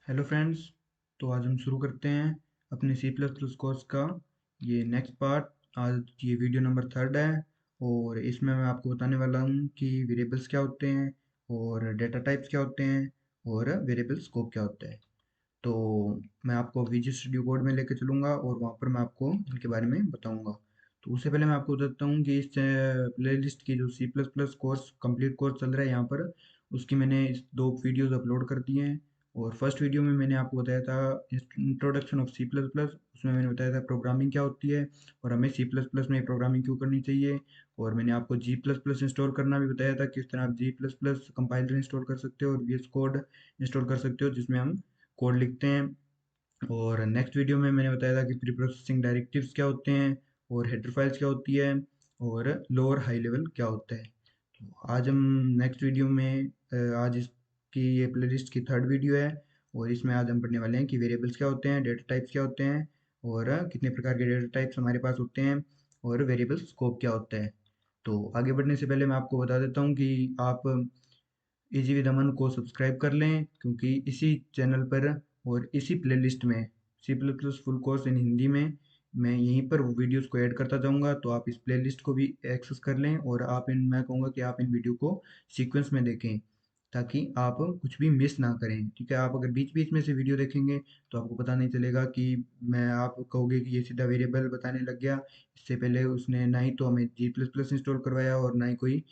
Hello friends. तो आज हम शुरू करते हैं अपने सी प्लस प्लस कोर्स का ये नेक्स्ट पार्ट। आज ये वीडियो नंबर 3 है और इसमें मैं आपको बताने वाला हूँ कि वेरिएबल्स क्या होते हैं और डेटा टाइप्स क्या होते हैं और वेरिएबल स्कोप क्या होता है। तो मैं आपको विजी स्टूडियो कोड में लेके चलूँगा और वहाँ पर मैं आपको इनके बारे में बताऊँगा। तो उससे पहले मैं आपको बताता हूँ कि इस प्लेलिस्ट की जो C plus plus course complete course चल रहा है यहाँ पर, उसकी मैंने इस 2 वीडियोज़ अपलोड कर दिए हैं। और फर्स्ट वीडियो में मैंने आपको बताया था introduction of C plus plus. उसमें मैंने बताया था प्रोग्रामिंग क्या होती है और हमें सी प्लस प्लस में प्रोग्रामिंग क्यों करनी चाहिए। और मैंने आपको जी प्लस प्लस इंस्टॉल करना भी बताया था, किस तरह आप जी प्लस प्लस कंपाइलर इंस्टॉल कर सकते हो और वी एस कोड इंस्टॉल कर सकते हो जिसमें हम कोड लिखते हैं। और नेक्स्ट वीडियो में मैंने बताया था कि प्री प्रोसेसिंग डायरेक्टिव्स क्या होते हैं और हेडर फाइल्स क्या होती है और लोअर हाई लेवल क्या होता है। तो आज हम नेक्स्ट वीडियो में आज इसकी ये प्लेलिस्ट की 3rd वीडियो है और इसमें आज हम पढ़ने वाले हैं कि वेरिएबल्स क्या होते हैं, डेटा टाइप्स क्या होते हैं और कितने प्रकार के डेटा टाइप्स हमारे पास होते हैं और वेरिएबल स्कोप क्या होता है। तो आगे बढ़ने से पहले मैं आपको बता देता हूँ कि आप इजी विद अमन को सब्सक्राइब कर लें, क्योंकि इसी चैनल पर और इसी प्लेलिस्ट में C plus plus full course in Hindi में मैं यहीं पर वो वीडियोस को ऐड करता जाऊंगा। तो आप इस प्लेलिस्ट को भी एक्सेस कर लें और आप इन मैं कहूँगा कि आप इन वीडियो को सीक्वेंस में देखें ताकि आप कुछ भी मिस ना करें। ठीक है, आप अगर बीच बीच में से वीडियो देखेंगे तो आपको पता नहीं चलेगा कि मैं आप कहोगे कि ये सीधा वेरिएबल बताने लग गया। इससे पहले उसने ना ही तो हमें जी प्लस प्लस इंस्टॉल करवाया और ना ही कोई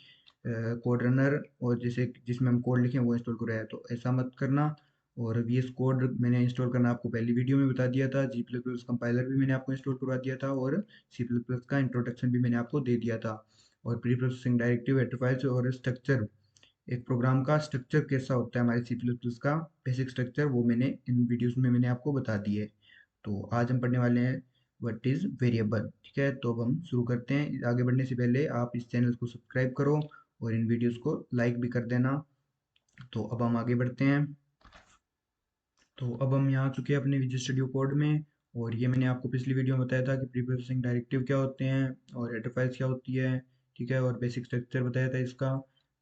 कोड रनर और जैसे जिसमें हम कोड लिखें वो इंस्टॉल कराया। तो ऐसा मत करना। और वी एस कोड मैंने इंस्टॉल करना आपको पहली वीडियो में बता दिया था, जी प्लस प्लस कंपाइलर भी मैंने आपको इंस्टॉल करवा दिया था और सी प्लस प्लस का इंट्रोडक्शन भी मैंने आपको दे दिया था। और pre processing directive, header files और स्ट्रक्चर, एक प्रोग्राम का स्ट्रक्चर कैसा होता है हमारे सी प्लस प्लस का बेसिक स्ट्रक्चर, वो मैंने इन वीडियोस में मैंने आपको बता दी है। तो आज हम पढ़ने वाले हैं व्हाट इज़ वेरिएबल। ठीक है, तो अब हम शुरू करते हैं। आगे बढ़ने से पहले आप इस चैनल को सब्सक्राइब करो और इन वीडियोस को लाइक भी कर देना। तो अब हम आगे बढ़ते हैं। तो अब हम यहाँ आ चुके हैं अपने विजुअल स्टूडियो कोड में। और ये मैंने आपको पिछली वीडियो में बताया था कि प्री प्रोसेसिंग डायरेक्टिव क्या होते हैं और हेडर फाइल्स क्या होती है। ठीक है, और बेसिक स्ट्रक्चर बताया था इसका,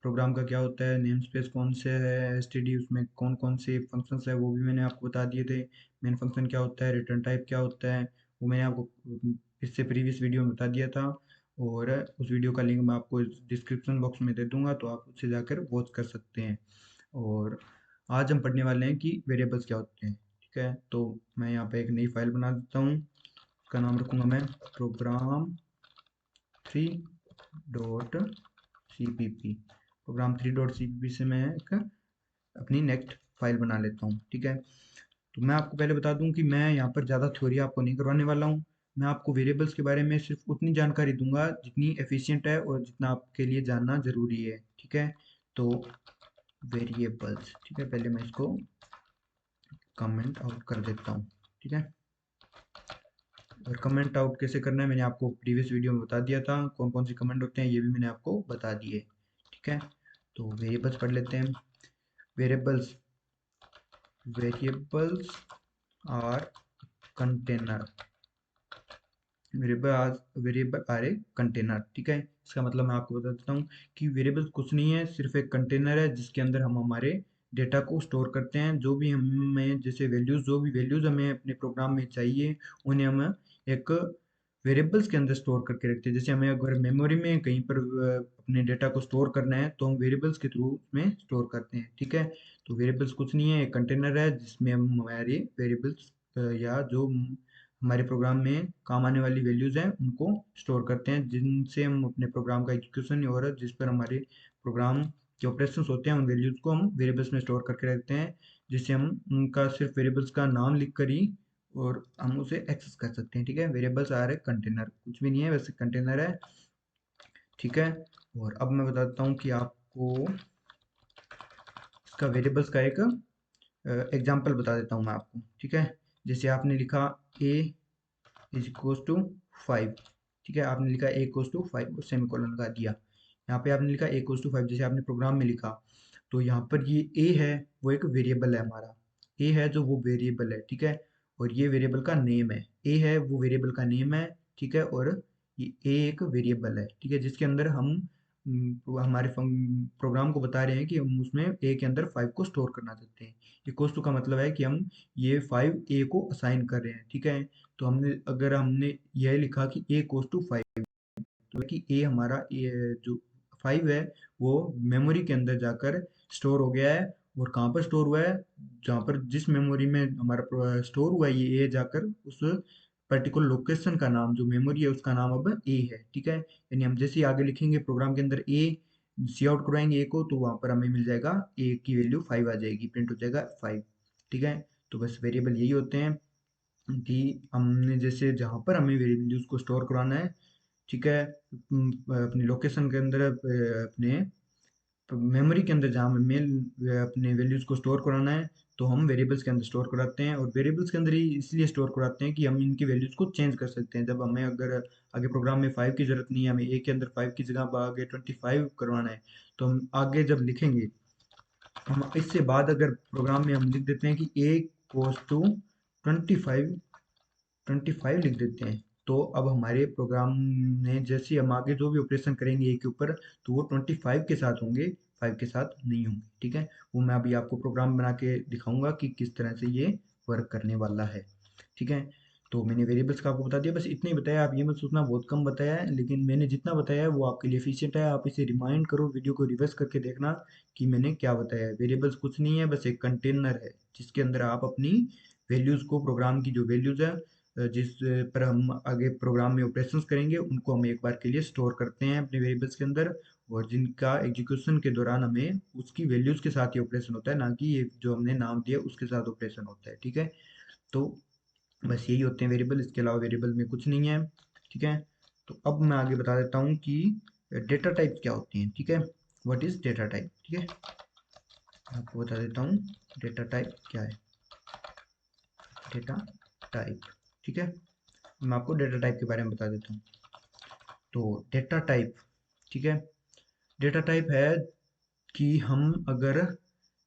प्रोग्राम का क्या होता है, नेम स्पेस कौन से है, एसटीडी उसमें कौन कौन से फंक्शंस है वो भी मैंने आपको बता दिए थे। मेन फंक्शन क्या होता है, रिटर्न टाइप क्या होता है वो मैंने आपको इससे प्रीवियस वीडियो में बता दिया था। और उस वीडियो का लिंक मैं आपको डिस्क्रिप्शन बॉक्स में दे दूंगा, तो आप उससे जाकर वॉच कर सकते हैं। और आज हम पढ़ने वाले हैं कि वेरिएबल्स क्या होते हैं। ठीक है, तो मैं यहाँ पे एक नई फाइल बना देता हूँ। उसका नाम रखूँगा मैं program3.cpp। program3.cpp से मैं एक अपनी नेक्स्ट फाइल बना लेता हूँ। ठीक है, तो मैं आपको पहले बता दूं कि मैं यहाँ पर ज़्यादा थ्योरी आपको नहीं करवाने वाला हूँ। मैं आपको वेरिएबल्स के बारे में सिर्फ उतनी जानकारी दूंगा जितनी एफिशिएंट है और जितना आपके लिए जानना ज़रूरी है। ठीक है, तो वेरिएबल्स, ठीक है, पहले मैं इसको कमेंट आउट कर देता हूँ। ठीक है, और कमेंट आउट कैसे करना है मैंने आपको प्रीवियस वीडियो में बता दिया था, कौन कौन से कमेंट होते हैं ये भी मैंने आपको बता दिए। ठीक है, तो वेरिएबल्स पढ़ लेते हैं। Variables variables are container, variable are a container. ठीक है, इसका मतलब मैं आपको बता देता हूँ कि वेरिएबल कुछ नहीं है, सिर्फ एक कंटेनर है जिसके अंदर हम हमारे डेटा को स्टोर करते हैं। जो भी हमें जैसे वैल्यूज, जो भी वैल्यूज हमें अपने प्रोग्राम में चाहिए उन्हें हम एक वेरिएबल्स के अंदर स्टोर करके रखते हैं। जैसे हमें अगर मेमोरी में कहीं पर अपने डेटा को स्टोर करना है तो हम वेरिएबल्स के थ्रू उसमें स्टोर करते हैं। ठीक है, तो वेरिएबल्स कुछ नहीं है, एक कंटेनर है जिसमें हम हमारे वेरिएबल्स या जो हमारे प्रोग्राम में काम आने वाली वैल्यूज़ हैं उनको स्टोर करते हैं, जिनसे हम अपने प्रोग्राम का एग्जीक्यूशन और जिस पर हमारे प्रोग्राम के ऑपरेशंस होते हैं उन वैल्यूज़ को हम वेरिएबल्स में स्टोर करके रखते हैं, जिससे हम उनका सिर्फ वेरिएबल्स का नाम लिख कर ही और हम उसे एक्सेस कर सकते हैं। ठीक है, वेरिएबल्स आर ए कंटेनर, कुछ भी नहीं है, वैसे कंटेनर है। ठीक है, और अब मैं बता देता हूँ कि आपको इसका वेरिएबल्स का एक एग्जाम्पल बता देता हूँ मैं आपको। ठीक है, जैसे आपने लिखा ए इज इक्वल्स टू 5। ठीक है, आपने लिखा ए इक्वल्स टू 5 और सेमीकोलन लगा दिया। यहाँ पे आपने लिखा ए इक्वल्स टू 5 जैसे आपने प्रोग्राम में लिखा। तो यहाँ पर ये ए है वो एक वेरिएबल है हमारा, ए है जो वो वेरिएबल है। ठीक है, और ये वेरिएबल का नेम है, ए है वो वेरिएबल का नेम है। ठीक है, और ये ए एक वेरिएबल है। ठीक है, जिसके अंदर हम हमारे प्रोग्राम को बता रहे हैं कि हम उसमें ए के अंदर 5 को स्टोर करना चाहते हैं। इक्वल्स टू का मतलब है कि हम ये 5 ए को असाइन कर रहे हैं, ठीक है। तो अगर हमने यह लिखा कि ए इक्वल्स टू 5, तो कि ए हमारा जो 5 है वो मेमोरी के अंदर जाकर स्टोर हो गया है। और कहाँ पर स्टोर हुआ है? जहाँ पर जिस मेमोरी में हमारा स्टोर हुआ है ये ए जाकर उस पर्टिकुलर लोकेशन का नाम, जो मेमोरी है उसका नाम अब ए है, ठीक है। यानी हम जैसे ही आगे लिखेंगे प्रोग्राम के अंदर ए सी आउट करवाएंगे ए को, तो वहां पर हमें मिल जाएगा ए की वैल्यू 5 आ जाएगी, प्रिंट हो जाएगा 5, ठीक है। तो बस वेरिएबल यही होते हैं कि हमने जैसे जहाँ पर हमें वैल्यूज को स्टोर कराना है, ठीक है, अपनी लोकेशन के अंदर अपने मेमोरी के अंदर जहाँ हमें मेल अपने वैल्यूज को स्टोर कराना है, तो हम वेरिएबल्स के अंदर स्टोर कराते हैं। और वेरिएबल्स के अंदर ही इसलिए स्टोर कराते हैं कि हम इनकी वैल्यूज को चेंज कर सकते हैं। जब हमें अगर आगे प्रोग्राम में 5 की जरूरत नहीं है, हमें ए के अंदर 5 की जगह पर आगे 25 करवाना है, तो हम आगे जब लिखेंगे, हम इससे बाद अगर प्रोग्राम में हम लिख देते हैं कि ए कोस टू 25 25 लिख देते हैं, तो अब हमारे प्रोग्राम में जैसे हम आगे जो भी ऑपरेशन करेंगे ए के ऊपर, तो वो 25 के साथ होंगे, 5 के साथ नहीं होंगे, ठीक है। वो मैं अभी आपको प्रोग्राम बना के दिखाऊंगा कि किस तरह से ये वर्क करने वाला है, ठीक है। तो मैंने वेरिएबल्स का आपको बता दिया, बस इतना ही बताया। आप ये मत सोचना बहुत कम बताया है, लेकिन मैंने जितना बताया है वो आपके लिए एफिशिएंट है। आप इसे रिमाइंड करो, वीडियो को रिवर्स करके देखना कि मैंने क्या बताया है। वेरिएबल्स कुछ नहीं है, बस एक कंटेनर है जिसके अंदर आप अपनी वैल्यूज को, प्रोग्राम की जो वैल्यूज है जिस पर हम आगे प्रोग्राम में ऑपरेशंस करेंगे, उनको हम एक बार के लिए स्टोर करते हैं अपने वेरिएबल्स के अंदर। और जिनका एग्जीक्यूशन के दौरान हमें उसकी वैल्यूज के साथ ही ऑपरेशन होता है, ना कि ये जो हमने नाम दिया उसके साथ ऑपरेशन होता है, ठीक है। तो बस यही होते हैं वेरिएबल, इसके अलावा वेरिएबल में कुछ नहीं है, ठीक है। तो अब मैं आगे बता देता हूँ कि डेटा टाइप क्या होती हैं, ठीक है। व्हाट इज डेटा टाइप, ठीक है। आपको बता देता हूँ डेटा टाइप क्या है। डेटा टाइप, ठीक है। मैं आपको डेटा टाइप के बारे में बता देता हूँ। तो डेटा टाइप, ठीक है, डेटा टाइप है कि हम अगर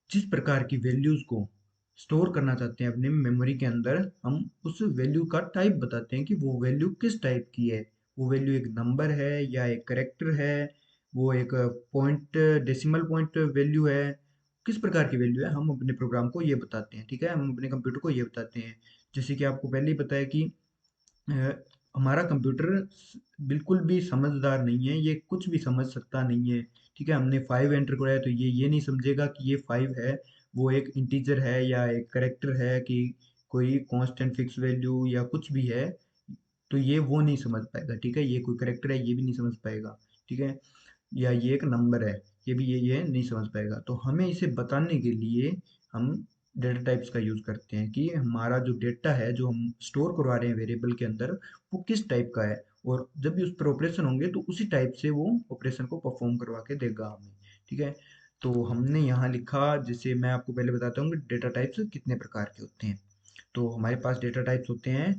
जिस प्रकार की वैल्यूज को स्टोर करना चाहते हैं अपने मेमोरी के अंदर, हम उस वैल्यू का टाइप बताते हैं कि वो वैल्यू किस टाइप की है। वो वैल्यू एक नंबर है या एक करेक्टर है, वो एक पॉइंट, डेसिमल पॉइंट वैल्यू है, किस प्रकार की वैल्यू है, हम अपने प्रोग्राम को ये बताते हैं, ठीक है। हम अपने कंप्यूटर को ये बताते हैं। जैसे कि आपको पहले ही पता है कि अ, हमारा कंप्यूटर बिल्कुल भी समझदार नहीं है, ये कुछ भी समझ सकता नहीं है, ठीक है। हमने 5 एंटर कराया तो ये नहीं समझेगा कि ये 5 है, वो एक इंटीजर है या एक करेक्टर है, कि कोई कांस्टेंट फिक्स वैल्यू या कुछ भी है, तो ये वो नहीं समझ पाएगा, ठीक है। ये कोई करेक्टर है ये भी नहीं समझ पाएगा, ठीक है। या ये एक नंबर है, ये भी ये नहीं समझ पाएगा। तो हमें इसे बताने के लिए हम डेटा टाइप्स का यूज करते हैं कि हमारा जो डेटा है जो हम स्टोर करवा रहे हैं वेरिएबल के अंदर, वो किस टाइप का है, और जब भी उस पर ऑपरेशन होंगे तो उसी टाइप से वो ऑपरेशन को परफॉर्म करवा के देगा हमें, ठीक है। तो हमने यहाँ लिखा, जैसे मैं आपको पहले बताता हूँ कि डेटा टाइप्स कितने प्रकार के होते हैं। तो हमारे पास डेटा टाइप्स होते हैं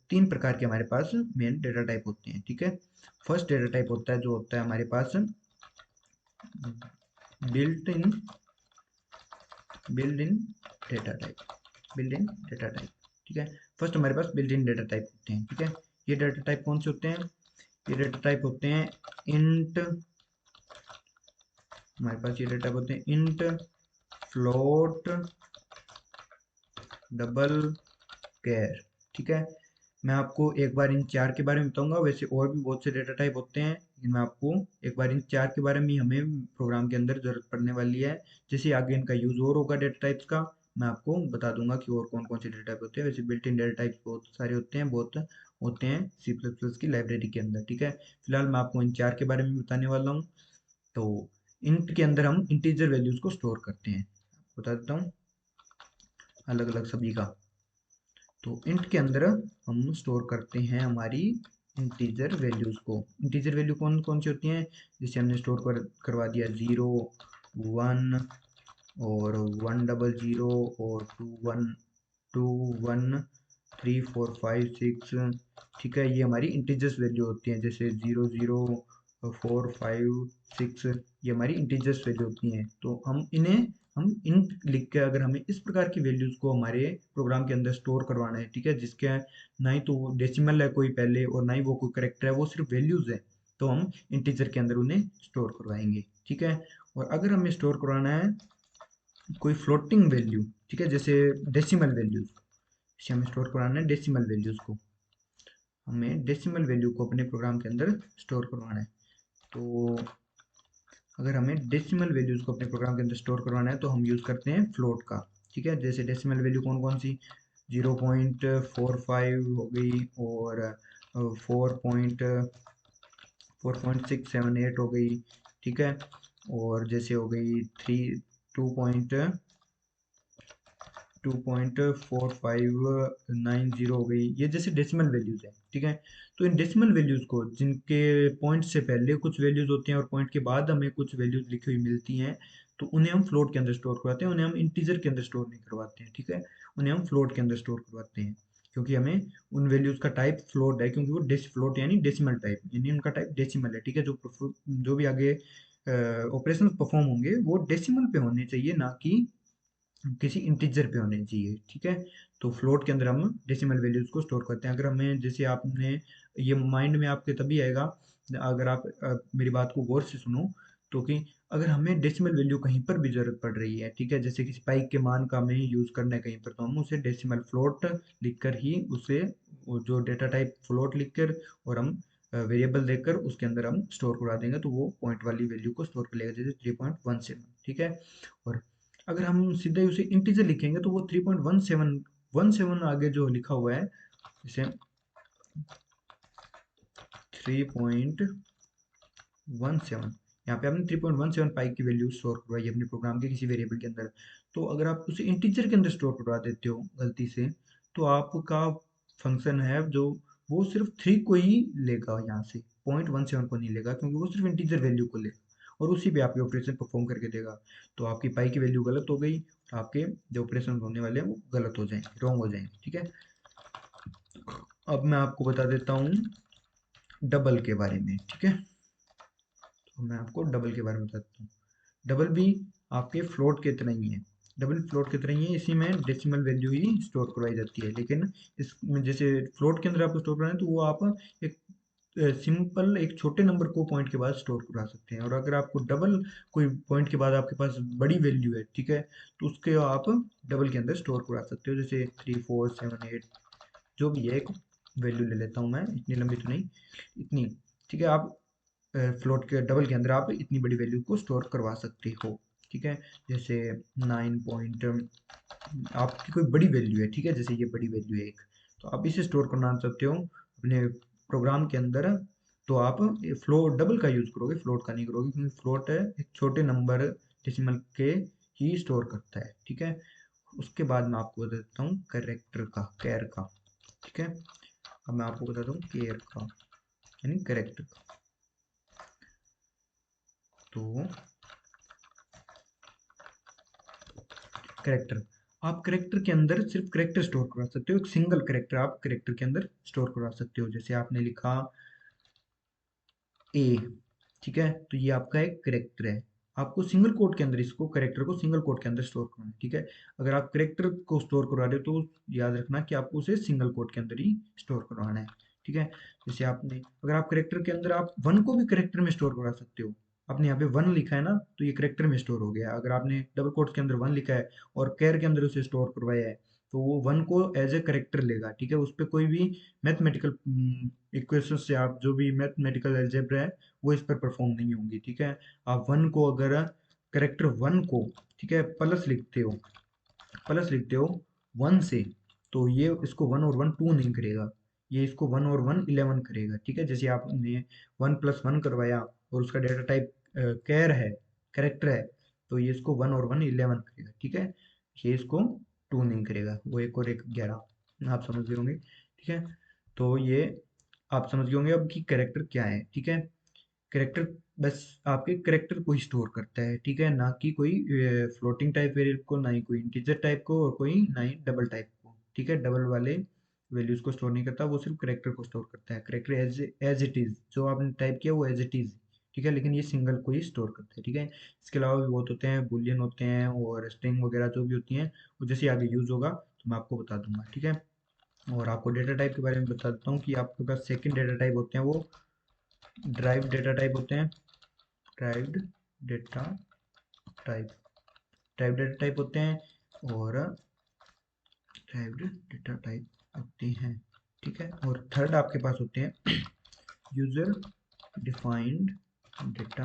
3 प्रकार के, हमारे पास मेन डेटा टाइप होते हैं, ठीक है। फर्स्ट डेटा टाइप होता है जो होता है हमारे पास built in built in data type, built in data type, ठीक है। फर्स्ट हमारे पास बिल्ट इन डेटा टाइप होते हैं, ठीक है। ये डेटा टाइप कौन से होते हैं? ये डेटा टाइप होते हैं इंट, हमारे पास ये डेटा टाइप होते हैं इंट, फ्लोट, डबल, कैर, ठीक है। मैं आपको एक बार इन 4 के बारे में बताऊंगा, वैसे और भी बहुत से डेटा टाइप होते हैं, लेकिन मैं आपको एक बार इन 4 के बारे में हमें प्रोग्राम के अंदर जरूरत पड़ने वाली है। जैसे आगे इनका यूज और होगा डेटा टाइप्स का, मैं आपको बता दूंगा कि और कौन कौन से डेटा टाइप होते हैं। वैसे बिल्ट इन डेटा टाइप्स बहुत सारे होते हैं, बहुत होते हैं सी प्लस प्लस की लाइब्रेरी के अंदर, ठीक है। फिलहाल मैं आपको इन 4 के बारे में बताने वाला हूँ। तो इंट के अंदर हम इंटीजर वैल्यूज को स्टोर करते हैं, बता देता हूँ अलग अलग सभी का। तो इंट के अंदर हम स्टोर करते हैं हमारी इंटीजर वैल्यूज को। इंटीजर वैल्यू कौन कौन सी होती हैं? जिसे हमने स्टोर करवा दिया 0, 1 और 100 और 2 1 3 4 5 6, ठीक है। ये हमारी इंटीजर्स वैल्यू होती हैं, जैसे 0 0 4 5 6, ये हमारी इंटीजर्स वैल्यू होती हैं। तो हम इंट लिख के, अगर हमें इस प्रकार की वैल्यूज को हमारे प्रोग्राम के अंदर स्टोर करवाना है, ठीक है, जिसके ना ही तो डेसिमल है कोई पहले और ना ही वो कोई करेक्टर है, वो सिर्फ वैल्यूज है, तो हम इंटीजर के अंदर उन्हें स्टोर करवाएंगे, ठीक है। और अगर हमें स्टोर करवाना है कोई फ्लोटिंग वैल्यू, ठीक है, जैसे डेसिमल वैल्यूज, जैसे हमें स्टोर करवाना है डेसिमल वैल्यूज को, हमें डेसिमल वैल्यू को अपने प्रोग्राम के अंदर स्टोर करवाना है। तो अगर हमें डेसिमल वैल्यूज को अपने प्रोग्राम के अंदर स्टोर करवाना है तो हम यूज़ करते हैं फ्लोट का, ठीक है। जैसे डेसिमल वैल्यू कौन कौन सी, 0.45 हो गई, और 4.678 हो गई, ठीक है। और जैसे हो गई 2.4590 हो गई, ये जैसे डेसिमल वैल्यूज है, ठीक है। तो इन डेसिमल वैल्यूज को, जिनके पॉइंट से पहले कुछ वैल्यूज होती हैं और पॉइंट के बाद हमें कुछ वैल्यूज लिखी हुई मिलती हैं, तो उन्हें हम फ्लोट के अंदर स्टोर करवाते हैं, उन्हें हम इंटीजर के अंदर स्टोर नहीं करवाते हैं, ठीक है। उन्हें हम फ्लोट के अंदर स्टोर करवाते हैं, क्योंकि हमें उन वैल्यूज का टाइप फ्लोट है, क्योंकि वो फ्लोट यानी डेसिमल टाइप, यानी उनका टाइप डेसिमल है, ठीक है। जो भी आगे ऑपरेशन परफॉर्म होंगे वो डेसिमल पे होने चाहिए, ना कि किसी इंटीजर पे होने चाहिए, ठीक है। तो फ्लोट के अंदर हम डेसिमल वैल्यूज को स्टोर करते हैं। अगर हमें, जैसे आपने ये माइंड में आपके तभी आएगा अगर आप मेरी बात को गौर से सुनो, तो कि अगर हमें डेसिमल वैल्यू कहीं पर भी जरूरत पड़ रही है, ठीक है, जैसे किसी पाई के मान का हमें यूज करना है कहीं पर, तो हम उसे डेसिमल फ्लोट लिखकर ही उसे, वो जो डेटा टाइप फ्लोट लिखकर और हम वेरिएबल देकर उसके अंदर हम स्टोर करा देंगे, तो वो पॉइंट वाली वैल्यू को स्टोर कर लेगा, जैसे 3.17, ठीक है। और अगर हम सीधे उसे इंटीजर लिखेंगे तो वो 3.17 आगे जो लिखा हुआ है, जैसे 3.17, यहाँ पे आपने 3.17 पाई की वैल्यू स्टोर करवाई है अपने प्रोग्राम के किसी वेरिएबल के अंदर। तो अगर आप उसे इंटीजर के अंदर स्टोर करवा देते हो गलती से, तो आपका फंक्शन है जो, वो सिर्फ 3 को ही लेगा, यहाँ से 0.17 को नहीं लेगा, क्योंकि वो सिर्फ इंटीजर वैल्यू को लेगा और उसी पे आपके ऑपरेशन परफॉर्म करके देगा। तो आपकी पाई की वैल्यू गलत हो गई, तो आपके जो ऑपरेशन होने वाले हैं वो गलत हो जाएंगे, रॉन्ग हो जाएंगे, ठीक है। अब मैं आपको बता देता हूँ डबल के बारे में, ठीक है। तो मैं आपको डबल के बारे में बताता हूँ। डबल भी आपके फ्लोट की तरह ही है, डबल फ्लोट की तरह ही है, इसी में डेसिमल वैल्यू ही स्टोर करवाई जाती है, लेकिन इसमें जैसे फ्लोट के अंदर आपको स्टोर करना है तो वो आप एक सिंपल एक छोटे नंबर को पॉइंट के बाद स्टोर करा सकते हैं। और अगर आपको डबल कोई पॉइंट के बाद आपके पास बड़ी वैल्यू है, ठीक है, तो उसके आप डबल के अंदर स्टोर करा सकते हो, जैसे 3, 4, 7, 8, जो भी है, एक वैल्यू ले लेता हूँ मैं, इतनी लंबी तो नहीं, इतनी, ठीक है। आप फ्लोट के डबल के अंदर आप इतनी बड़ी वैल्यू को स्टोर करवा सकते हो, ठीक है। जैसे 9 पॉइंट, आपकी कोई बड़ी वैल्यू है, ठीक है, जैसे ये बड़ी वैल्यू है एक, तो आप इसे स्टोर करना चाहते हो अपने प्रोग्राम के अंदर, तो आप फ्लोट डबल का यूज करोगे, फ्लोट का नहीं करोगे, क्योंकि फ्लोट है एक छोटे नंबर डेसिमल के ही स्टोर करता है, ठीक है। उसके बाद मैं आपको बता देता हूँ करेक्टर का, कैर का, ठीक है। अब मैं आपको बताता हूँ केयर का, यानी करेक्टर का। तो करेक्टर, आप करेक्टर के अंदर सिर्फ करेक्टर स्टोर करा सकते हो, एक सिंगल करेक्टर आप करेक्टर के अंदर स्टोर करा सकते हो। जैसे आपने लिखा ए, ठीक है, तो ये आपका एक करेक्टर है, आपको सिंगल कोट के अंदर इसको, करेक्टर को सिंगल कोट के अंदर स्टोर करना है, ठीक है। अगर आप करेक्टर को स्टोर करवा रहे हो तो याद रखना कि आपको उसे सिंगल कोट के अंदर ही स्टोर करवाना है, ठीक है। जैसे आपने, अगर आप करेक्टर के अंदर आप वन को भी करेक्टर में स्टोर करवा सकते हो, आपने यहाँ पे वन लिखा है ना, तो ये करेक्टर में स्टोर हो गया। अगर आपने डबल कोट्स के अंदर वन लिखा है और कैर के अंदर उसे स्टोर करवाया है, तो वो वन को एज ए करेक्टर लेगा, ठीक है। उस पर कोई भी मैथमेटिकल इक्वेशन से, आप जो भी मैथमेटिकल अलजेब्रा है वो इस पर परफॉर्म नहीं होंगी, ठीक है। आप वन को, अगर करेक्टर वन को, ठीक है, प्लस लिखते हो वन से, तो ये इसको वन और वन टू नहीं करेगा, ये इसको वन और वन 11 करेगा, ठीक है। जैसे आपने 1+1 करवाया और उसका डेटा टाइप कैर है, करेक्टर है, तो ये इसको वन और वन 11 करेगा, ठीक है। ये इसको टू नहीं करेगा, वो एक और एक 11, आप समझ गए होंगे, ठीक है। तो ये आप समझ गए होंगे अब कि करेक्टर क्या है, ठीक है। करेक्टर बस आपके करेक्टर को ही स्टोर करता है, ठीक है, ना कि कोई फ्लोटिंग टाइप वेरिएबल को, ना ही कोई इंटीजर टाइप को, और कोई ना ही डबल टाइप को, ठीक है। डबल वाले वैल्यूज को स्टोर नहीं करता, वो सिर्फ करेक्टर को स्टोर करता है। Character as as it is, जो आपने टाइप किया वो एज इट इज, ठीक है, लेकिन ये सिंगल को ही स्टोर करता है, ठीक है। इसके अलावा भी बहुत होते हैं, बुलियन होते हैं और स्ट्रिंग वगैरह जो भी होती हैं, वो जैसे आगे यूज होगा तो मैं आपको बता दूंगा, ठीक है। और आपको डेटा टाइप के बारे में बता देता हूँ कि आपके पास सेकंड डेटा टाइप होते हैं, वो ड्राइव डेटा टाइप होते हैं, derived data type, drive data type होते हैं और ड्राइव्ड डेटा टाइप होते हैं, ठीक है। और थर्ड आपके पास होते हैं user defined data,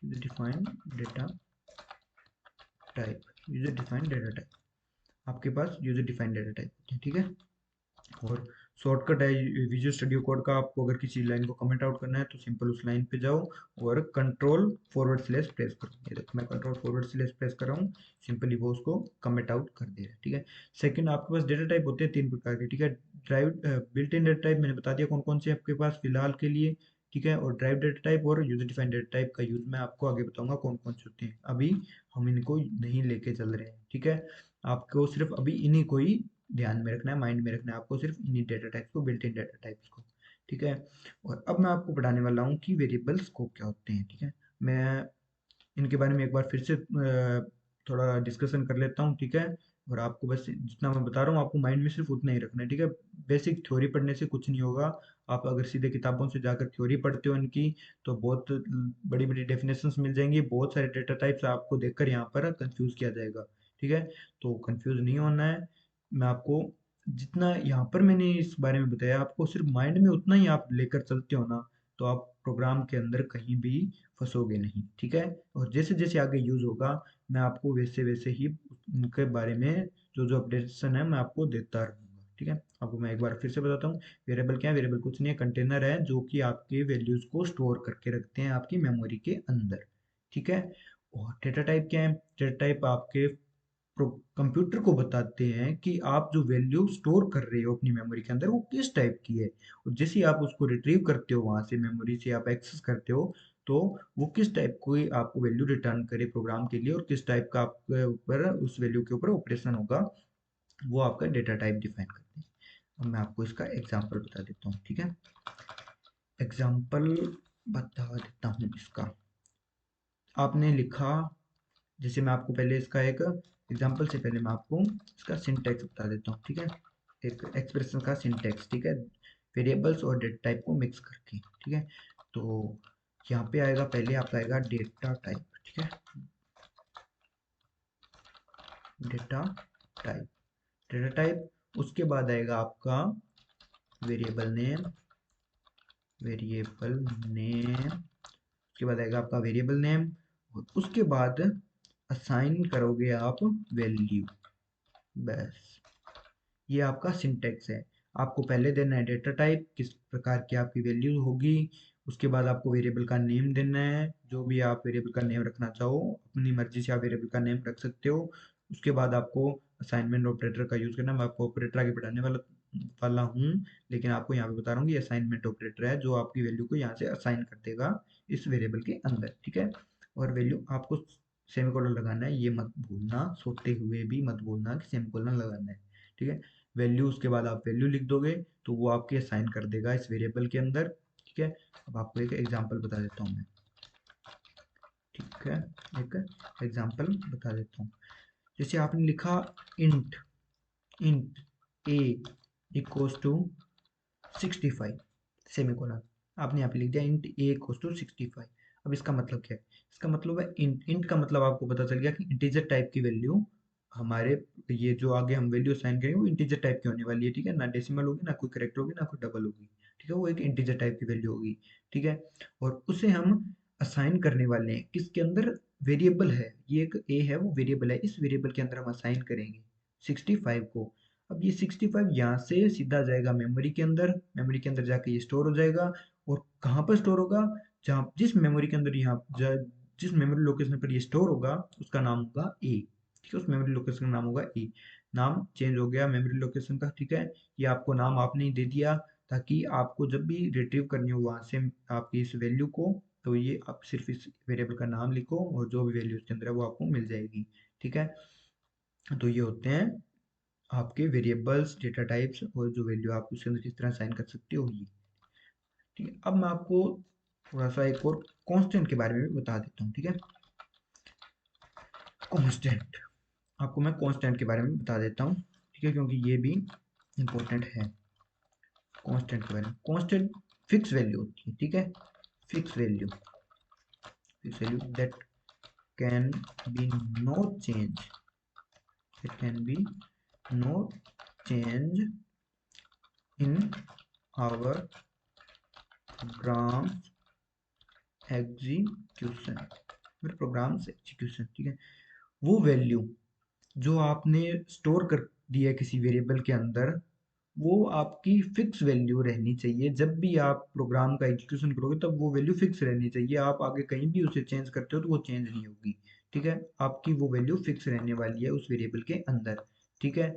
user defined data type, user defined data type, आपके पास यूजर डिफाइंड डेटा टाइप होते हैं, ठीक है। और शॉर्टकट है विजुअल स्टूडियो कोड का, आपको अगर किसी लाइन को कमेंट आउट करना है तो सिंपल उस लाइन पे जाओ और कंट्रोल फॉरवर्ड स्लैश प्रेस करो। ये देखो मैं कंट्रोल फॉरवर्ड स्लैश प्रेस कर रहा हूँ, सिंपली वो उसको कमेंट आउट कर दे रहा है, ठीक है। सेकंड आपके पास डेटा टाइप होते हैं तीन प्रकार के, ठीक है। Drive built in data type मैंने बता दिया कौन कौन से आपके पास फिलहाल के लिए, ठीक है। और ड्राइव डेटा टाइप और यूजर डिफाइंड डेटा टाइप का यूज मैं आपको आगे बताऊंगा कौन कौन से होते हैं, अभी हम इनको नहीं लेके चल रहे हैं, ठीक है। आपको सिर्फ अभी इन्हीं को ही ध्यान में रखना है, माइंड में रखना है आपको, सिर्फ इन्हीं डेटा टाइप्स को, बिल्ट इन डेटा टाइप्स को, ठीक है। और अब मैं आपको पढ़ाने वाला हूँ कि वेरिएबल्स को क्या होते हैं, ठीक है। मैं इनके बारे में एक बार फिर से थोड़ा डिस्कशन कर लेता हूँ, ठीक है। और आपको बस जितना मैं बता रहा हूँ आपको माइंड में सिर्फ उतना ही रखना है, ठीक है। बेसिक थ्योरी पढ़ने से कुछ नहीं होगा, आप अगर सीधे किताबों से जाकर थ्योरी पढ़ते हो इनकी तो बहुत बड़ी बड़ी डेफिनेशंस मिल जाएंगी, बहुत सारे डेटा टाइप्स आपको देखकर यहाँ पर कंफ्यूज किया जाएगा, ठीक है। तो कंफ्यूज नहीं होना है, मैं आपको जितना यहाँ पर मैंने इस बारे में बताया आपको सिर्फ माइंड में उतना ही आप लेकर चलते हो ना, तो आप प्रोग्राम के अंदर कहीं भी फंसोगे नहीं, ठीक है। और जैसे जैसे आगे यूज होगा मैं आपको वैसे वैसे ही उनके बारे में जो जो अपडेशन है मैं आपको देता रहूँगा, ठीक है। आपको मैं एक बार फिर से बताता हूँ, वेरिएबल क्या है, वेरिएबल कुछ नहीं है, कंटेनर है जो कि आपके वैल्यूज को स्टोर करके रखते हैं आपकी मेमोरी के अंदर, ठीक है। और डेटा टाइप क्या है, डेटा टाइप आपके कंप्यूटर को बताते हैं कि आप जो वैल्यू स्टोर कर रहे हो अपनी मेमोरी के अंदर वो किस टाइप की है, और जैसे ही आप उसको रिट्रीव करते हो वहां से मेमोरी से आप एक्सेस करते हो तो वो किस टाइप को आपको वैल्यू रिटर्न करे प्रोग्राम के लिए, और किस टाइप का आपके ऊपर उस वैल्यू के ऊपर ऑपरेशन होगा, वो आपका डेटा टाइप डिफाइन करते हैं। अब मैं आपको इसका एग्जांपल बता देता हूँ, ठीक है। एग्जांपल बता देता हूँ इसका, आपने लिखा, जैसे मैं आपको पहले इसका एक एग्जांपल से पहले मैं आपको इसका सिंटैक्स बता देता हूँ, ठीक है। एक एक्सप्रेशन का सिंटैक्स, ठीक है, वेरिएबल्स और डेटा टाइप को मिक्स करके, ठीक है। तो यहाँ पे आएगा, पहले आपका आएगा डेटा टाइप, ठीक है, डेटा टाइप, डेटा टाइप, उसके बाद आएगा आपका वेरिएबल नेम, वेरिएबल नेम, उसके बाद आएगा आपका वेरिएबल नेम, और उसके बाद असाइन करोगे आप वैल्यू, बस ये आपका सिंटेक्स है। आपको पहले देना है डेटा टाइप, किस प्रकार की आपकी वैल्यू होगी, उसके बाद आपको वेरिएबल का नेम देना है, जो भी आप वेरिएबल का नेम रखना चाहो अपनी मर्जी से आप वेरिएबल का नेम रख सकते हो। उसके बाद आपको असाइनमेंट ऑपरेटर का यूज करना है, मैं आपको ऑपरेटर आगे पढ़ाने वाला वाला हूँ, लेकिन आपको यहाँ पे बता रहा हूँ कि असाइनमेंट ऑपरेटर है जो आपकी वैल्यू को यहाँ से असाइन कर देगा इस वेरिएबल के अंदर, ठीक है। और वैल्यू आपको सेमीकोलन लगाना है, ये मत भूलना, सोते हुए भी मत भूलना कि सेमीकोलन लगाना है, ठीक है। वैल्यू, उसके बाद आप वैल्यू लिख दोगे तो वो आपके असाइन कर देगा इस वेरिएबल के अंदर, ठीक है। अब आपको एक एग्जांपल बता देता हूँ मैं, ठीक है, एक एग्जांपल बता देता हूँ। जैसे आपने लिखा int, int a equals to 65, semicolon, आपने यहाँ पे लिख दिया इंट ए इक्वल्स टू 65। अब इसका मतलब क्या है, इसका मतलब है इंट, इंट का मतलब आपको पता चल गया कि इंटीजर टाइप की वैल्यू हमारे, ये जो आगे हम वैल्यू असाइन करेंगे वो इंटीजर टाइप की होने वाली है, ठीक है। ना डेसिमल होगी, ना कोई करेक्टर होगी, ना कोई डबल होगी, ठीक है, वो एक इंटीजर टाइप की वैल्यू होगी, ठीक है। और उसे हम असाइन करने वाले हैं किसके अंदर, वेरिएबल है, ये एक ए है वो वेरिएबल है, इस वेरिएबल के अंदर हम असाइन करेंगे 65 को। अब ये 65 यहाँ से सीधा जाएगा मेमोरी के अंदर, मेमोरी के अंदर जाके ये स्टोर हो जाएगा, और कहाँ पर स्टोर होगा, जहाँ जिस मेमोरी के अंदर जिस मेमोरी लोकेशन पर ये स्टोर होगा उसका नाम होगा ए, ठीक है, उस मेमोरी लोकेशन का नाम होगा ए। नाम चेंज हो गया मेमोरी लोकेशन का, ठीक है। ये आपको नाम आपने ही दे दिया ताकि आपको जब भी रिट्रीव करनी हो वहां से आपकी इस वैल्यू को, तो ये आप सिर्फ इस वेरिएबल का नाम लिखो और जो भी वैल्यू उसके अंदर है वो आपको मिल जाएगी, ठीक है। तो ये होते हैं आपके वेरिएबल्स, डेटा टाइप्स, और जो वैल्यू आप उसके अंदर किस तरह साइन कर सकते हो ये, ठीक है। अब मैं आपको थोड़ा सा एक और कांस्टेंट के बारे में भी बता देता हूँ, ठीक है। कांस्टेंट, आपको मैं कांस्टेंट के बारे में बता देता हूँ, ठीक है, क्योंकि ये भी इम्पोर्टेंट है। कांस्टेंट के बारे में, कांस्टेंट फिक्स वैल्यू होती है, ठीक है। Fix value that can be no change, it can be no change in our program execution, फिर प्रोग्राम्स एग्जीक्यूशन, ठीक है। वो वैल्यू जो आपने स्टोर कर दिया किसी वेरिएबल के अंदर, वो आपकी फिक्स वैल्यू रहनी चाहिए। जब भी आप प्रोग्राम का एग्जीक्यूशन करोगे तब वो वैल्यू फिक्स रहनी चाहिए। आप आगे कहीं भी उसे चेंज करते हो तो वो चेंज नहीं होगी, ठीक है। आपकी वो वैल्यू फिक्स रहने वाली है उस वेरिएबल के अंदर, ठीक है।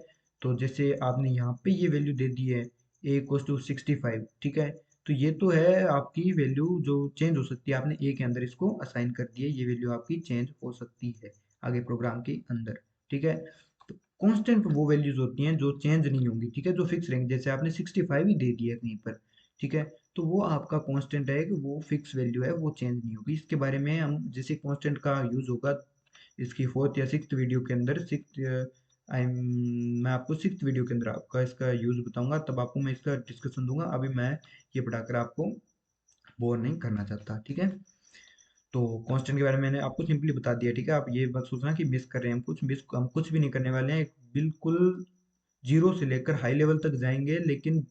तो जैसे आपने यहाँ पे ये वैल्यू दे दी है a इक्वल्स टू 65, ठीक है। तो ये तो है आपकी वैल्यू जो चेंज हो सकती है, आपने a के अंदर इसको असाइन कर दिया, ये वैल्यू आपकी चेंज हो सकती है आगे प्रोग्राम के अंदर, ठीक है। तो कांस्टेंट वो वैल्यूज होती हैं जो चेंज नहीं होंगी, ठीक है, जो फिक्स रहेंगी। जैसे आपने 65 ही दे दिया कहीं पर, ठीक है, तो वो आपका कांस्टेंट है कि वो फिक्स वैल्यू है, वो चेंज नहीं होगी। इसके बारे में हम जैसे कांस्टेंट का यूज होगा इसकी फोर्थ या सिक्स्थ वीडियो के अंदर, मैं आपको सिक्स्थ वीडियो के अंदर आपका इसका यूज बताऊंगा, तब आपको मैं इसका डिस्कशन दूंगा। अभी मैं ये पढ़ाकर आपको बोर नहीं करना चाहता, ठीक है। तो कांस्टेंट के बारे में मैंने आपको सिंपली बता दिया, ठीक है। आप ये मत सोचना कि मिस कर रहे हैं, हम कुछ भी नहीं करने वाले हैं। बिल्कुल जीरो से लेकर हाई लेवल तक जाएंगे, लेकिन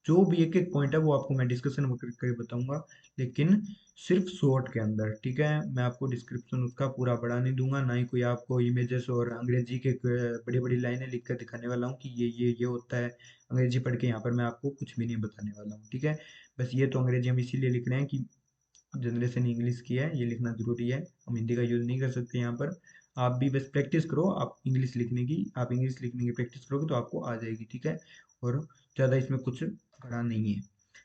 जो भी एक एक पॉइंट है वो आपको मैं डिस्कशन में करके बताऊंगा, लेकिन सिर्फ शॉर्ट के अंदर, ठीक है। मैं आपको डिस्क्रिप्शन उसका पूरा बढ़ा नहीं दूंगा, ना ही कोई आपको इमेजेस और अंग्रेजी के बड़ी बड़ी लाइनें लिख कर दिखाने वाला हूँ कि ये होता है। अंग्रेजी पढ़ के यहाँ पर मैं आपको कुछ भी नहीं बताने वाला हूँ, ठीक है। बस ये तो अंग्रेजी हम इसीलिए लिख रहे हैं कि जनरेशन इंग्लिश की है, ये लिखना जरूरी है, हम हिंदी का यूज नहीं कर सकते यहाँ पर। आप भी बस प्रैक्टिस करो, आप इंग्लिश लिखने की, आप इंग्लिश लिखने की प्रैक्टिस करोगे तो आपको आ जाएगी, ठीक है। और ज़्यादा इसमें कुछ बड़ा नहीं है,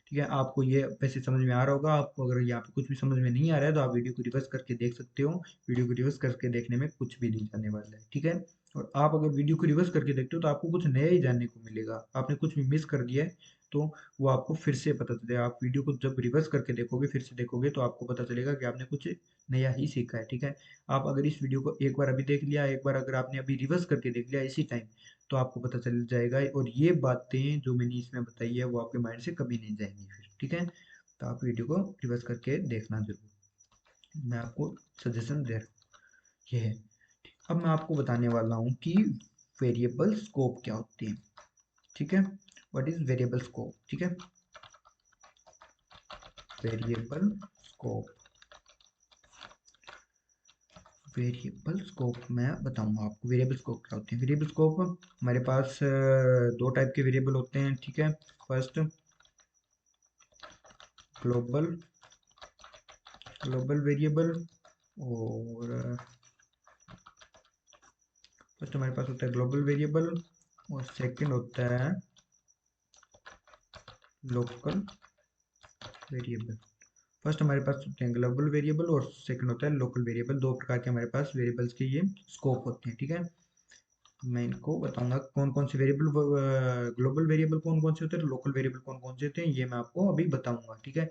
ठीक है। आपको ये वैसे समझ में आ रहा होगा। आपको अगर यहाँ पे कुछ भी समझ में नहीं आ रहा है तो आप वीडियो को रिवर्स करके देख सकते हो। वीडियो को रिवर्स करके देखने में कुछ भी नहीं जाने वाला है, ठीक है। और आप अगर वीडियो को रिवर्स करके देखते हो तो आपको कुछ नया ही जानने को मिलेगा। आपने कुछ भी मिस कर दिया है तो वो आपको फिर से पता चलेगा। आप वीडियो को जब रिवर्स करके देखोगे, फिर से देखोगे, तो आपको पता चलेगा कि आपने कुछ नया ही सीखा है, ठीक है। आप अगर इस वीडियो को एक बार अभी देख लिया, एक बार अगर आपने अभी रिवर्स करके देख लिया इसी टाइम, तो आपको पता चल जाएगा। और ये बातें जो मैंने इसमें बताई है वो आपके माइंड से कभी नहीं जाएंगी फिर, ठीक है। तो आप वीडियो को रिवर्स करके देखना जरूर, मैं आपको सजेशन दे रहा हूँ। ये है। अब मैं आपको बताने वाला हूँ कि वेरिएबल स्कोप क्या होते हैं, ठीक है। व्हाट इज वेरिएबल स्कोप, ठीक है। वेरिएबल स्कोप, वेरिएबल स्कोप मैं बताऊंगा आपको वेरिएबल स्कोप क्या होते हैं। वेरिएबल स्कोप हमारे पास दो टाइप के वेरिएबल होते हैं, ठीक है। फर्स्ट ग्लोबल, ग्लोबल वेरिएबल, और फर्स्ट हमारे पास होता है ग्लोबल वेरिएबल, और सेकंड होता है लोकल वेरिएबल। फर्स्ट हमारे पास होते हैं ग्लोबल वेरिएबल और सेकंड होता है लोकल वेरिएबल। दो प्रकार के हमारे पास वेरिएबल्स के ये स्कोप होते हैं, ठीक है। मैं इनको बताऊंगा कौन कौन से वेरिएबल, ग्लोबल वेरिएबल कौन कौन से होते हैं, लोकल वेरिएबल कौन कौन से होते हैं, ये मैं आपको अभी बताऊंगा, ठीक है।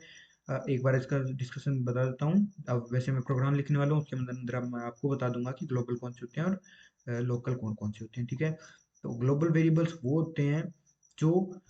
एक बार इसका डिस्कशन बता देता हूँ। अब वैसे मैं प्रोग्राम लिखने वाला हूँ, उसके अंदर अब मैं आपको बता दूंगा कि ग्लोबल कौन से होते हैं और लोकल कौन कौन से होते हैं, ठीक है। तो ग्लोबल वेरिएबल्स वो होते हैं जो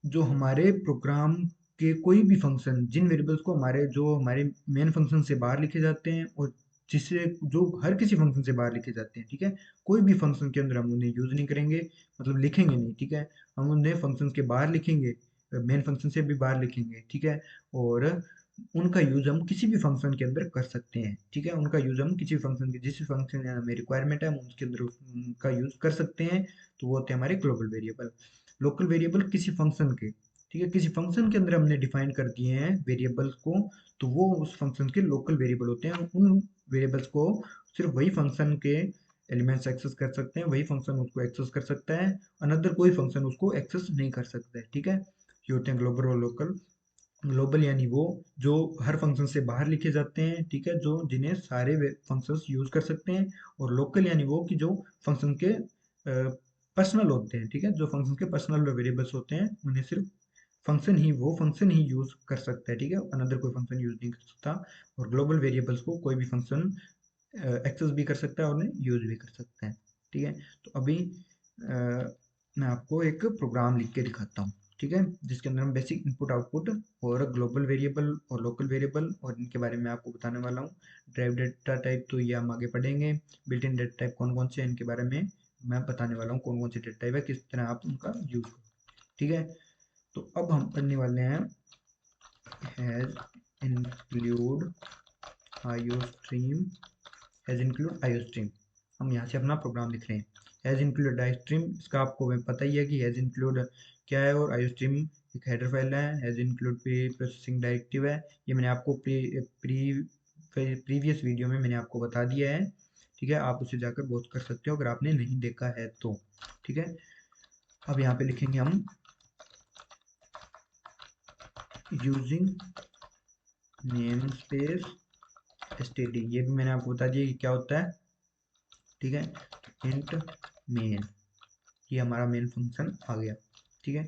जो हमारे प्रोग्राम के कोई भी फंक्शन, जिन वेरिएबल्स को हमारे मेन फंक्शन से बाहर लिखे जाते हैं, और जिससे जो हर किसी फंक्शन से बाहर लिखे जाते हैं, ठीक है। कोई भी फंक्शन के अंदर हम उन्हें यूज नहीं करेंगे, मतलब लिखेंगे नहीं, ठीक है। हम उन्हें फंक्शन के बाहर लिखेंगे, मेन फंक्शन से भी बाहर लिखेंगे, ठीक है। और उनका यूज हम किसी भी फंक्शन के अंदर कर सकते हैं, ठीक है। उनका यूज हम किसी फंक्शन के, जिस फंक्शन में रिक्वायरमेंट है हम उसके अंदर उनका यूज कर सकते हैं। तो वो होते हैं हमारे ग्लोबल वेरिएबल। लोकल वेरिएबल किसी फंक्शन के, ठीक है, किसी फंक्शन के अंदर हमने डिफाइन कर दिए हैं वेरिएबल्स को, तो वो उस फंक्शन के लोकल वेरिएबल होते हैं। उन वेरिएबल्स को सिर्फ वही फंक्शन के एलिमेंट्स एक्सेस कर सकते हैं, वही फंक्शन उसको एक्सेस कर सकता है, अनदर कोई फंक्शन उसको एक्सेस नहीं कर सकता है, ठीक है। ये होते हैं ग्लोबल और लोकल। ग्लोबल यानी वो जो हर फंक्शन से बाहर लिखे जाते हैं, ठीक है, जो जिन्हें सारे फंक्शंस यूज कर सकते हैं। और लोकल यानी वो कि जो फंक्शन के पर्सनल होते हैं, ठीक है, जो फंक्शन के पर्सनल वेरिएबल्स होते हैं, उन्हें सिर्फ फंक्शन ही यूज कर सकता है, ठीक है, अनदर कोई फंक्शन यूज नहीं कर सकता। और ग्लोबल वेरिएबल्स को कोई भी फंक्शन एक्सेस भी कर सकता है और उन्हें यूज भी कर सकता है, ठीक है। तो अभी मैं आपको एक प्रोग्राम लिख के दिखाता हूँ, ठीक है, जिसके अंदर हम बेसिक इनपुट आउटपुट और ग्लोबल वेरिएबल और लोकल वेरिएबल और इनके बारे में आपको बताने वाला हूँ। ड्राइव डेटा टाइप तो ये हम आगे पढ़ेंगे। बिल्ट इन डेटा टाइप कौन कौन से हैं इनके बारे में मैं बताने वाला हूँ, कौन कौन से डेटा टाइप है, किस तरह आप उनका यूज करो। ठीक है, तो अब हम पढ़ने वाले हैं has include iostream. Has include iostream, हम यहाँ से अपना प्रोग्राम लिख रहे हैं। हैज इंक्लूड आईओस्ट्रीम, इसका आपको पता ही है कि हैज इंक्लूड क्या है, और आईओस्ट्रीम एक हेडर फाइल है। Has include pre processing directive है, ये मैंने आपको प्रीवियस वीडियो में मैंने आपको बता दिया है। ठीक है, आप उसे जाकर वॉच कर सकते हो अगर आपने नहीं देखा है तो। ठीक है, अब यहाँ पे लिखेंगे हम यूजिंग नेम स्पेस std, ये भी मैंने आपको बता दिया कि क्या होता है। ठीक है, इंट मेन, ये हमारा मेन फंक्शन आ गया। ठीक है,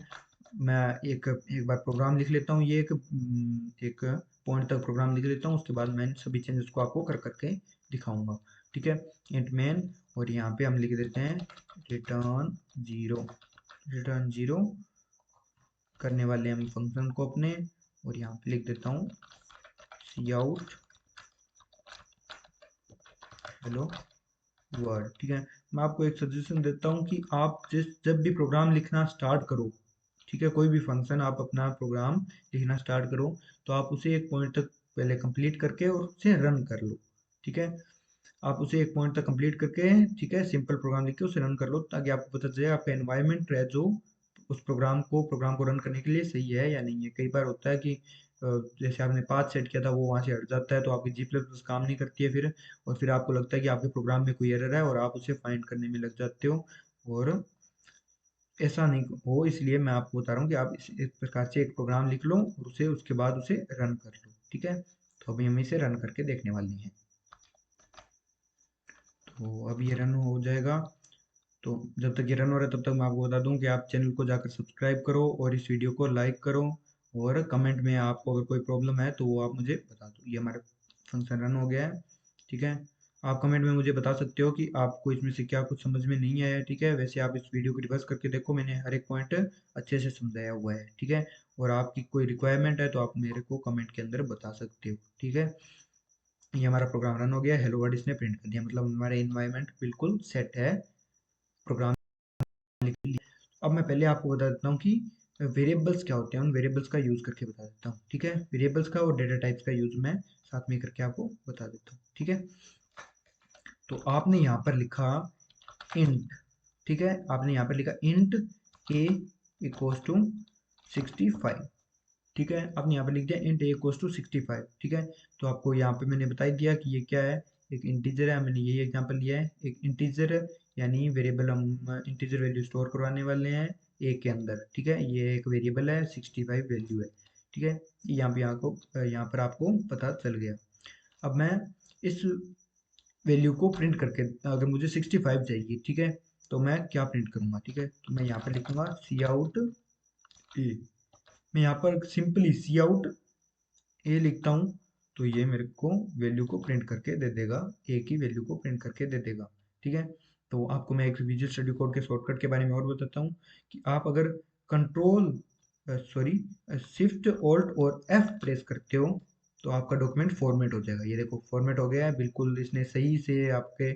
मैं एक एक बार प्रोग्राम लिख लेता हूँ, ये एक पॉइंट तक प्रोग्राम लिख लेता हूँ, उसके बाद मैं सभी चेंजेस को आपको कर करके दिखाऊंगा। ठीक है, इंट मेन, और यहाँ पे हम लिख देते हैं रिटर्न जीरो। रिटर्न जीरो करने वाले हम फंक्शन को अपने, और यहाँ पे लिख देता हूँ सी आउट हेलो वर्ड। ठीक है, मैं आपको एक सजेशन देता हूँ कि आप जब भी प्रोग्राम लिखना स्टार्ट करो, ठीक है, कोई भी फंक्शन आप अपना प्रोग्राम लिखना स्टार्ट करो, तो आप उसे एक पॉइंट तक पहले कंप्लीट करके और उसे रन कर लो। ठीक है, आप उसे एक पॉइंट तक कंप्लीट करके, ठीक है, सिंपल प्रोग्राम लिख के उसे रन कर लो, ताकि आपको पता चले आपका एनवायरनमेंट है जो उस प्रोग्राम को रन करने के लिए सही है या नहीं है। कई बार होता है कि जैसे आपने पाथ सेट किया था वो वहाँ से हट जाता है, तो आपकी जी प्लस प्लस काम नहीं करती है फिर, और फिर आपको लगता है कि आपके प्रोग्राम में कोई एरर है और आप उसे फाइंड करने में लग जाते हो, और ऐसा नहीं हो। इसलिए मैं आपको बता रहा हूँ कि आप इस प्रकार से एक प्रोग्राम लिख लो और उसे उसके बाद उसे रन कर लो। ठीक है, तो अभी हम इसे रन करके देखने वाले हैं। तो अब ये रन हो जाएगा, तो जब तक ये रन हो रहा है तब तक मैं आपको बता दूं कि आप चैनल को जाकर सब्सक्राइब करो और इस वीडियो को लाइक करो, और कमेंट में आपको अगर कोई प्रॉब्लम है तो वो आप मुझे बता दो। ये हमारा फंक्शन रन हो गया है। ठीक है, आप कमेंट में मुझे बता सकते हो कि आपको इसमें से क्या कुछ समझ में नहीं आया है। ठीक है, वैसे आप इस वीडियो को रिवर्स करके देखो, मैंने हर एक पॉइंट अच्छे से समझाया हुआ है। ठीक है, और आपकी कोई रिक्वायरमेंट है तो आप मेरे को कमेंट के अंदर बता सकते हो। ठीक है, ये हमारा प्रोग्राम रन हो गया, हेलो वर्ड इसने प्रिंट कर दिया, मतलब हमारा इन्वायरमेंट बिल्कुल सेट है प्रोग्राम। अब मैं पहले आपको बता देता हूँ कि वेरिएबल्स क्या होते हैं, उन वेरिएबल्स का यूज करके बता देता हूँ। ठीक है, वेरिएबल्स का और डेटा टाइप्स का यूज मैं साथ में करके आपको बता देता हूँ। ठीक है, तो आपने यहाँ पर लिखा इंट। ठीक है, आपने यहाँ पर लिखा इंट ए इक्वल्स टू 65। ठीक है, आपने यहाँ पे लिख दिया इंट ए इक्वल्स टू 65। ठीक है, तो आपको यहाँ पे मैंने बता ही दिया कि ये क्या है, एक इंटीजर है। मैंने यही एग्जांपल लिया है, एक इंटीजर है, यानी वेरिएबल हम इंटीजर वैल्यू स्टोर करवाने वाले हैं ए के अंदर। ठीक है, ये एक वेरिएबल है, 65 वैल्यू है। ठीक है, यहाँ पर आपको पता चल गया। अब मैं इस वैल्यू को प्रिंट करके, अगर मुझे 65 चाहिए, ठीक है, तो मैं क्या प्रिंट करूंगा। ठीक है, तो मैं यहाँ पर लिखूंगा सी आउट ए। मैं यहाँ पर सिंपली सी आउट ए लिखता हूँ, तो ये मेरे को वैल्यू को प्रिंट करके दे देगा, ए की वैल्यू को प्रिंट करके दे देगा। ठीक है, तो आपको मैं एक विजुअल स्टडी कोड के शॉर्टकट के बारे में और बताता हूँ कि आप अगर कंट्रोल सॉरी शिफ्ट ऑल्ट और एफ प्रेस करते हो तो आपका डॉक्यूमेंट फॉर्मेट हो जाएगा। ये देखो फॉर्मेट हो गया है बिल्कुल, इसने सही से आपके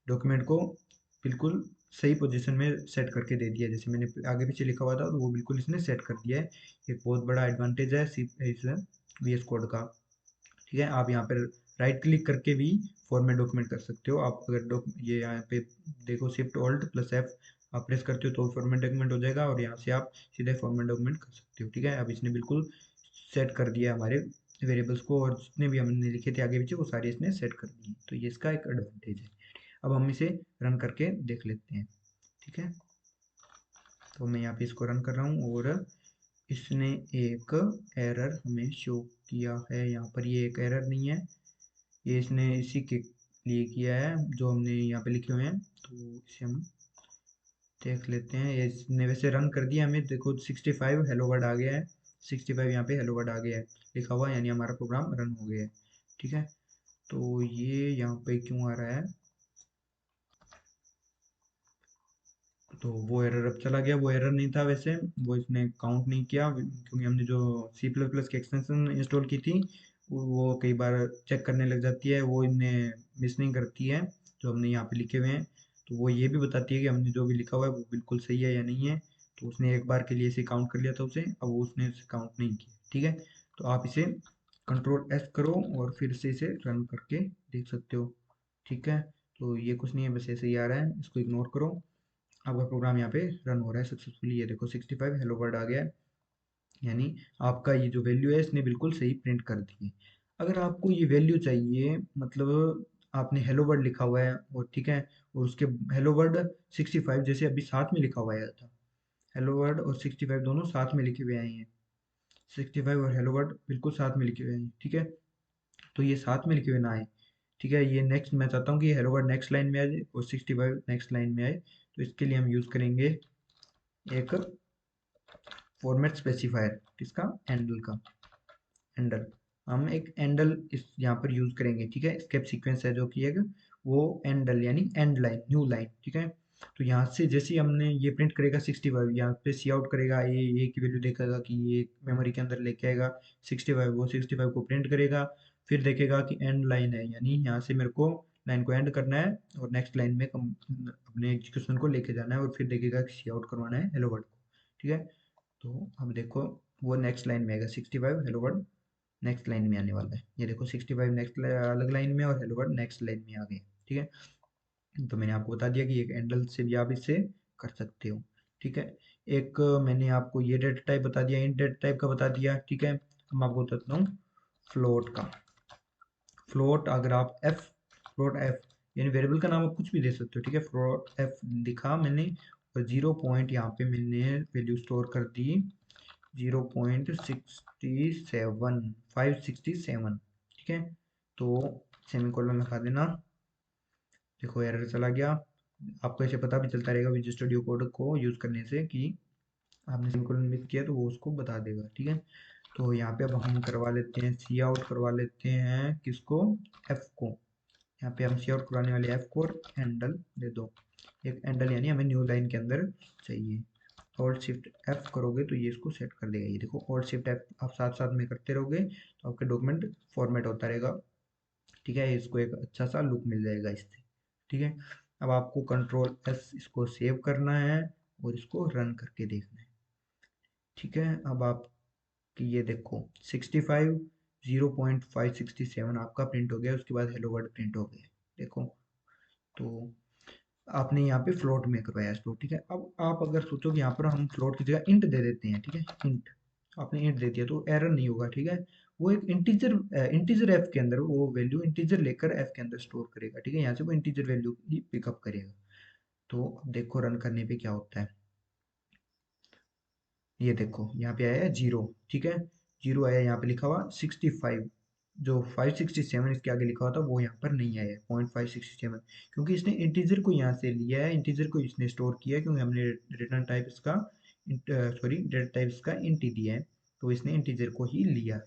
डॉक्यूमेंट को बिल्कुल सही पोजीशन में सेट करके दे दिया, जैसे मैंने आगे पीछे लिखा हुआ था तो वो बिल्कुल इसने सेट कर दिया है। एक बहुत बड़ा एडवांटेज है इस वीएस कोड का। ठीक है, आप यहाँ पर राइट क्लिक करके भी फॉर्मेट डॉक्यूमेंट कर सकते हो। आप अगर ये यहाँ पे देखो शिफ्ट ऑल्ट प्लस एफ आप प्रेस करते हो तो फॉर्मेट डॉक्यूमेंट हो जाएगा, और यहाँ से आप सीधे फॉर्मेट डॉक्यूमेंट कर सकते हो। ठीक है, अब इसने बिल्कुल सेट कर दिया हमारे वेरिएबल्स को, और जितने भी हमने लिखे थे आगे पीछे वो सारे इसने सेट कर दिए, तो ये इसका एक एडवांटेज है। अब हम इसे रन करके देख लेते हैं। ठीक है, तो मैं यहाँ पे इसको रन कर रहा हूँ, और इसने एक एरर हमें शो किया है। यहाँ पर ये एक एरर नहीं है, ये इसने इसी के लिए किया है जो हमने यहाँ पे लिखे हुए हैं, तो इसे हम देख लेते हैं। ये इसने वैसे रन कर दिया, हमें देखो 65 हेलो वर्ड आ गया है, 65 यहाँ पे हेलो वर्ड आ गया है लिखा हुआ, यानी हमारा प्रोग्राम रन हो गया है। ठीक है, तो ये यहाँ पे क्यों आ रहा है, तो वो एरर अब चला गया। वो एरर नहीं था वैसे, वो इसने काउंट नहीं किया क्योंकि हमने जो सी प्लस प्लस की एक्सटेंशन इंस्टॉल की थी वो कई बार चेक करने लग जाती है, वो इन्हें मिस नहीं करती है जो हमने यहाँ पे लिखे हुए हैं। तो वो ये भी बताती है कि हमने जो भी लिखा हुआ है वो बिल्कुल सही है या नहीं है। तो उसने एक बार के लिए इसे काउंट कर लिया था उसे, अब वो उसने इसे काउंट नहीं किया। ठीक है, तो आप इसे कंट्रोल एस करो और फिर से इसे रन करके देख सकते हो। ठीक है, तो ये कुछ नहीं है, बस ऐसे ही आ रहा है, इसको इग्नोर करो। आपका प्रोग्राम यहाँ पे रन हो रहा है सक्सेसफुली। ये देखो 65 हेलो वर्ड आ गया है, यानी आपका ये जो वैल्यू है इसने बिल्कुल सही प्रिंट कर दी है। अगर आपको ये वैल्यू चाहिए, मतलब आपने हेलो वर्ड लिखा हुआ है और ठीक है, और उसके हेलो वर्ड 65 जैसे अभी साथ में लिखा हुआ आया था, हेलो वर्ड और 65 दोनों साथ में लिखे हुए आए हैं, 65 और हेलो वर्ड बिल्कुल साथ में लिखे हुए हैं। ठीक है, तो ये साथ में लिखे हुए ना आए। ठीक है, ये नेक्स्ट मैं चाहता हूँ कि हेलो वर्ड नेक्स्ट लाइन में आ जाए और 65 नेक्स्ट लाइन में आए। तो इसके लिए हम यूज़ करेंगे एक फॉर्मेट स्पेसिफायर, किसका, एंडल का, एंडल। हम एक एंडल इस यहाँ पर यूज करेंगे। ठीक है, स्केप सीक्वेंस है जो कि एक वो एंडल यानी एंड लाइन, न्यू लाइन। ठीक है, तो यहाँ से जैसे ही हमने ये प्रिंट करेगा 65, यहाँ पे सी आउट करेगा, ये की वैल्यू देखेगा कि ये मेमोरी के अंदर लेके आएगा 65, वो 65 को प्रिंट करेगा, फिर देखेगा कि एंड लाइन है, यानी यहाँ से मेरे को लाइन को एंड करना है और नेक्स्ट लाइन में अपने एग्जीक्यूशन को लेके जाना है, और फिर देखेगा कि सी आउट करवाना है हेलो वर्ड को। ठीक है, तो अब देखो वो नेक्स्ट लाइन में आएगा 65 हेलो वर्ड नेक्स्ट लाइन में आने वाला है। ये देखो 65 नेक्स्ट अलग लाइन में और हेलो वर्ड नेक्स्ट लाइन में आ गए। ठीक है, तो मैंने आपको बता दिया कि एक एंडल से भी आप इसे कर सकते हो। ठीक है, एक मैंने आपको ये डेटा टाइप बता दिया, int डेटा टाइप का बता दिया। ठीक है, अब मैं आपको बताता हूँ फ्लोट का। फ्लोट अगर आप एफ, फ्लोट एफ यानी वेरिएबल का नाम आप कुछ भी दे सकते हो। ठीक है, फ्लोट एफ लिखा मैंने और 0 पॉइंट यहाँ पे मैंने वैल्यू स्टोर कर दी 0.67 567। ठीक है, तो सेमीकोलन लगा देना। देखो एरर चला गया। आपको ऐसे पता भी चलता रहेगा विजुअल स्टूडियो कोड को यूज करने से कि आपने सेमीकोलन मिस किया, तो वो उसको बता देगा। ठीक है, तो यहाँ पे अब हम करवा लेते हैं सी आउट करवा लेते हैं किसको, एफ को। यहाँ पे हम सी आउट करवाने वाले एफ को और हैंडल दे दो, एक हैंडल यानी हमें न्यू लाइन के अंदर चाहिए। ऑल्ट शिफ्ट एफ करोगे तो ये इसको सेट कर देगा। ये देखो ऑल्ट शिफ्ट एफ आप साथ साथ में करते रहोगे तो आपके डॉक्यूमेंट फॉर्मेट होता रहेगा। ठीक है, इसको एक अच्छा सा लुक मिल जाएगा इससे। ठीक है, अब आपको कंट्रोल एस इसको सेव करना है और इसको रन करके देखना है। ठीक है, अब आप ये देखो 65 0.567 आपका प्रिंट हो गया, उसके बाद हेलो वर्ड प्रिंट हो गया। देखो, तो आपने यहाँ पे फ्लोट में करवाया इसको। ठीक है, अब आप अगर सोचो कि यहाँ पर हम फ्लोट की जगह इंट दे देते हैं। ठीक है, इंट आपने इंट दे दिया तो एरर नहीं होगा। ठीक है, वो एक इंटीजर, इंटीजर एफ के अंदर वो वैल्यू इंटीजर लेकर एफ के अंदर स्टोर करेगा। ठीक है, यहाँ से वो इंटीजर वैल्यू ही पिकअप करेगा। तो अब देखो रन करने पे क्या होता है। ये देखो यहाँ पे आया है 0। ठीक है, 0 आया, यहाँ पे लिखा हुआ 65, जो 567 इसके आगे लिखा हुआ था वो यहाँ पर नहीं आया है, 0.567, क्योंकि इसने इंटीजर को यहाँ से लिया है, इंटीजर को इसने स्टोर किया है, क्योंकि हमने रिटर्न टाइप इसका सॉरी डेटा टाइप इसका इंट ही दिया है, तो इसने इंटीजर को ही लिया है।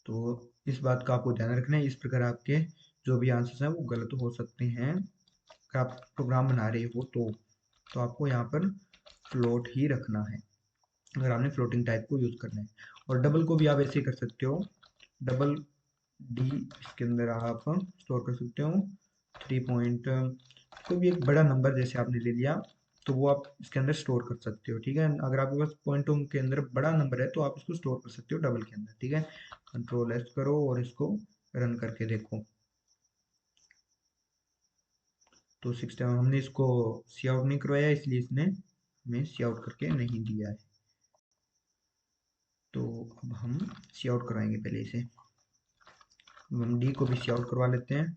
तो इस बात का आपको ध्यान रखना है, इस प्रकार आपके जो भी आंसर्स हैं वो गलत हो सकते हैं। अगर आप प्रोग्राम बना रहे हो तो आपको यहाँ पर फ्लोट ही रखना है अगर आपने फ्लोटिंग टाइप को यूज़ करना है। और डबल को भी आप ऐसे ही कर सकते हो, डबल डी इसके अंदर आप स्टोर कर सकते हो 3 पॉइंट, कोई भी एक बड़ा नंबर जैसे आपने ले लिया तो वो आप इसके अंदर स्टोर कर सकते हो। ठीक है, अगर आपके पास पॉइंटों के अंदर बड़ा नंबर है तो आप इसको स्टोर कर सकते हो डबल के अंदर। ठीक है, कंट्रोल एस करो और इसको रन करके देखो। तो 60 हमने इसको सी आउट नहीं करवाया इसलिए इसने हमें सी आउट करके नहीं दिया है। तो अब हम सी आउट करवाएंगे पहले इसे, हम डी को भी सी आउट करवा लेते हैं,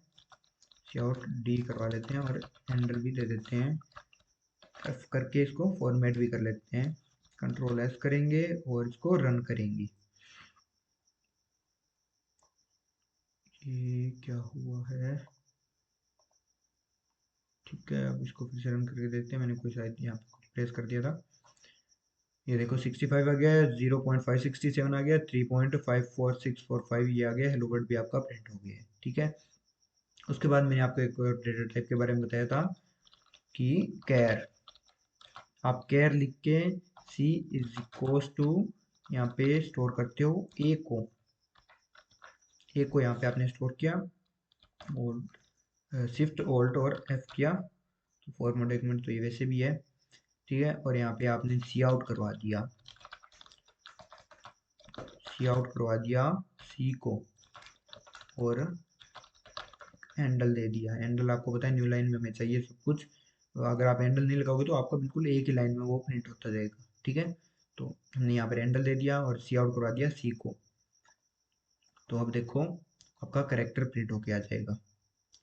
सी आउट डी करवा लेते हैं और हैंडल भी दे देते हैं, एफ करके इसको फॉर्मेट भी कर लेते हैं। कंट्रोल एस करेंगे और इसको रन करेंगे। ये क्या हुआ है, ठीक है, अब इसको फिर से रन करके देखते हैं, मैंने कोई शायद यहाँ पे प्रेस कर दिया था। ये देखो 65 आ गया, 0.567 आ गया, 3.54645 ये आ गया, हेलो वर्ड भी आपका प्रिंट हो गया है। ठीक है, उसके बाद मैंने आपको एक और डेटा टाइप के बारे में बताया था कि कैर, आप कैर लिख के सी इज इक्वल्स टू यहाँ पे स्टोर करते हो ए को यहाँ पे आपने स्टोर किया और शिफ्ट ऑल्ट और एफ किया, तो फॉर्मेट डॉक्यूमेंट तो ये वैसे भी है, ठीक है। और यहाँ पे आपने सी आउट करवा दिया सी को, और हैंडल दे दिया। हैंडल आपको पता है न्यू लाइन में हमें चाहिए सब कुछ, तो अगर आप हैंडल नहीं लगाओगे तो आपका बिल्कुल एक ही लाइन में वो प्रिंट होता जाएगा, ठीक है। तो हमने यहाँ पर हैंडल दे दिया और सी आउट करवा दिया सी को। तो अब देखो आपका करेक्टर प्रिंट होके आ जाएगा,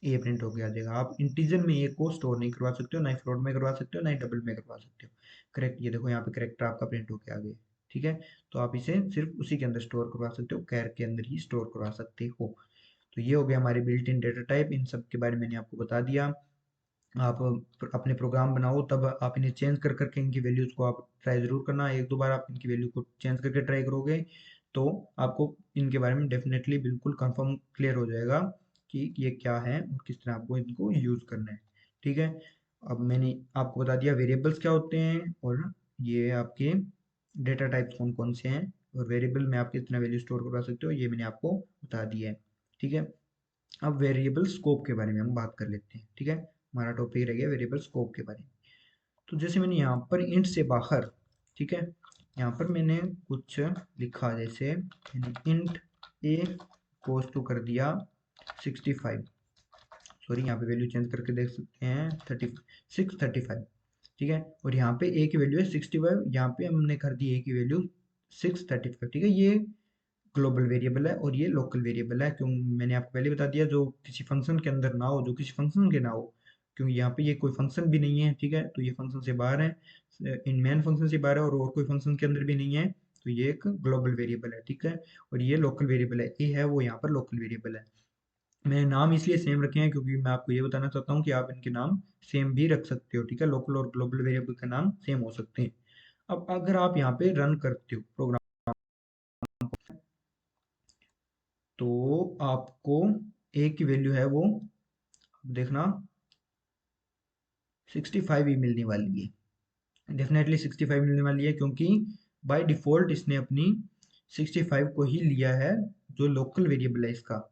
ए प्रिंट होके आ जाएगा। आप इंटीजर में ए को स्टोर नहीं करवा सकते हो, ना ही फ्लोट में करवा सकते हो, ना ही डबल में करवा सकते हो। करेक्ट, ये देखो यहाँ पे करेक्टर आपका प्रिंट होके आ गया, ठीक है। तो आप इसे सिर्फ उसी के अंदर स्टोर करवा सकते हो, कैर के अंदर ही स्टोर करवा सकते हो। तो ये हो गया हमारे बिल्ट इन डेटा टाइप। इन सब के बारे में मैंने आपको बता दिया। आप अपने प्रोग्राम बनाओ तब आप इन्हें चेंज कर करके इनकी वैल्यूज को आप ट्राई जरूर करना। एक दो बार आप इनकी वैल्यू को चेंज करके ट्राई करोगे तो आपको इनके बारे में डेफिनेटली बिल्कुल कंफर्म क्लियर हो जाएगा कि ये क्या है और किस तरह आपको इनको यूज करना है, ठीक है। अब मैंने आपको बता दिया वेरिएबल्स क्या होते हैं और ये आपके डेटा टाइप्स कौन कौन से हैं, और वेरिएबल में आप किस तरह वैल्यू स्टोर करवा सकते हो ये मैंने आपको बता दिया है, ठीक है। अब वेरिएबल स्कोप के बारे में हम बात कर लेते हैं, ठीक है। हमारा टॉपिक रह गया वेरिएबल स्कोप के बारे में। तो जैसे मैंने यहाँ पर इंट से बाहर, ठीक है, यहाँ पर मैंने कुछ लिखा, जैसे मैंने इंट ए कोस टू कर दिया 65, सॉरी यहाँ पे वैल्यू चेंज करके देख सकते हैं 635, ठीक है। और यहाँ पे ए की वैल्यू है 65, यहाँ पे हमने कर दी ए की वैल्यू 635, ठीक है। ये ग्लोबल वेरिएबल है और ये लोकल वेरिएबल है, क्यों मैंने आपको पहले बता दिया, जो किसी फंक्शन के अंदर ना हो, जो किसी फंक्शन के ना हो, क्योंकि यहाँ पे ये कोई फंक्शन भी नहीं है, ठीक है। तो ये फंक्शन से बाहर है, इन मेन फंक्शन से बाहर है, और कोई फंक्शन के अंदर भी नहीं है, तो ये एक ग्लोबल वेरिएबल है, ठीक है। और ये लोकल वेरिएबल है, ए है वो यहाँ पर लोकल वेरिएबल है। मैंने नाम इसलिए सेम रखे हैं क्योंकि मैं आपको ये बताना चाहता हूँ कि आप इनके नाम सेम भी रख सकते हो, ठीक है। लोकल और ग्लोबल वेरिएबल का नाम सेम हो सकते हैं। अब अगर आप यहाँ पे रन करते हो प्रोग्राम, तो आपको ए की वैल्यू है वो देखना 65 ही मिलने वाली है, डेफिनेटली 65 मिलने वाली है, क्योंकि बाय डिफॉल्ट इसने अपनी 65 को ही लिया है, जो लोकल वेरिएबल है इसका,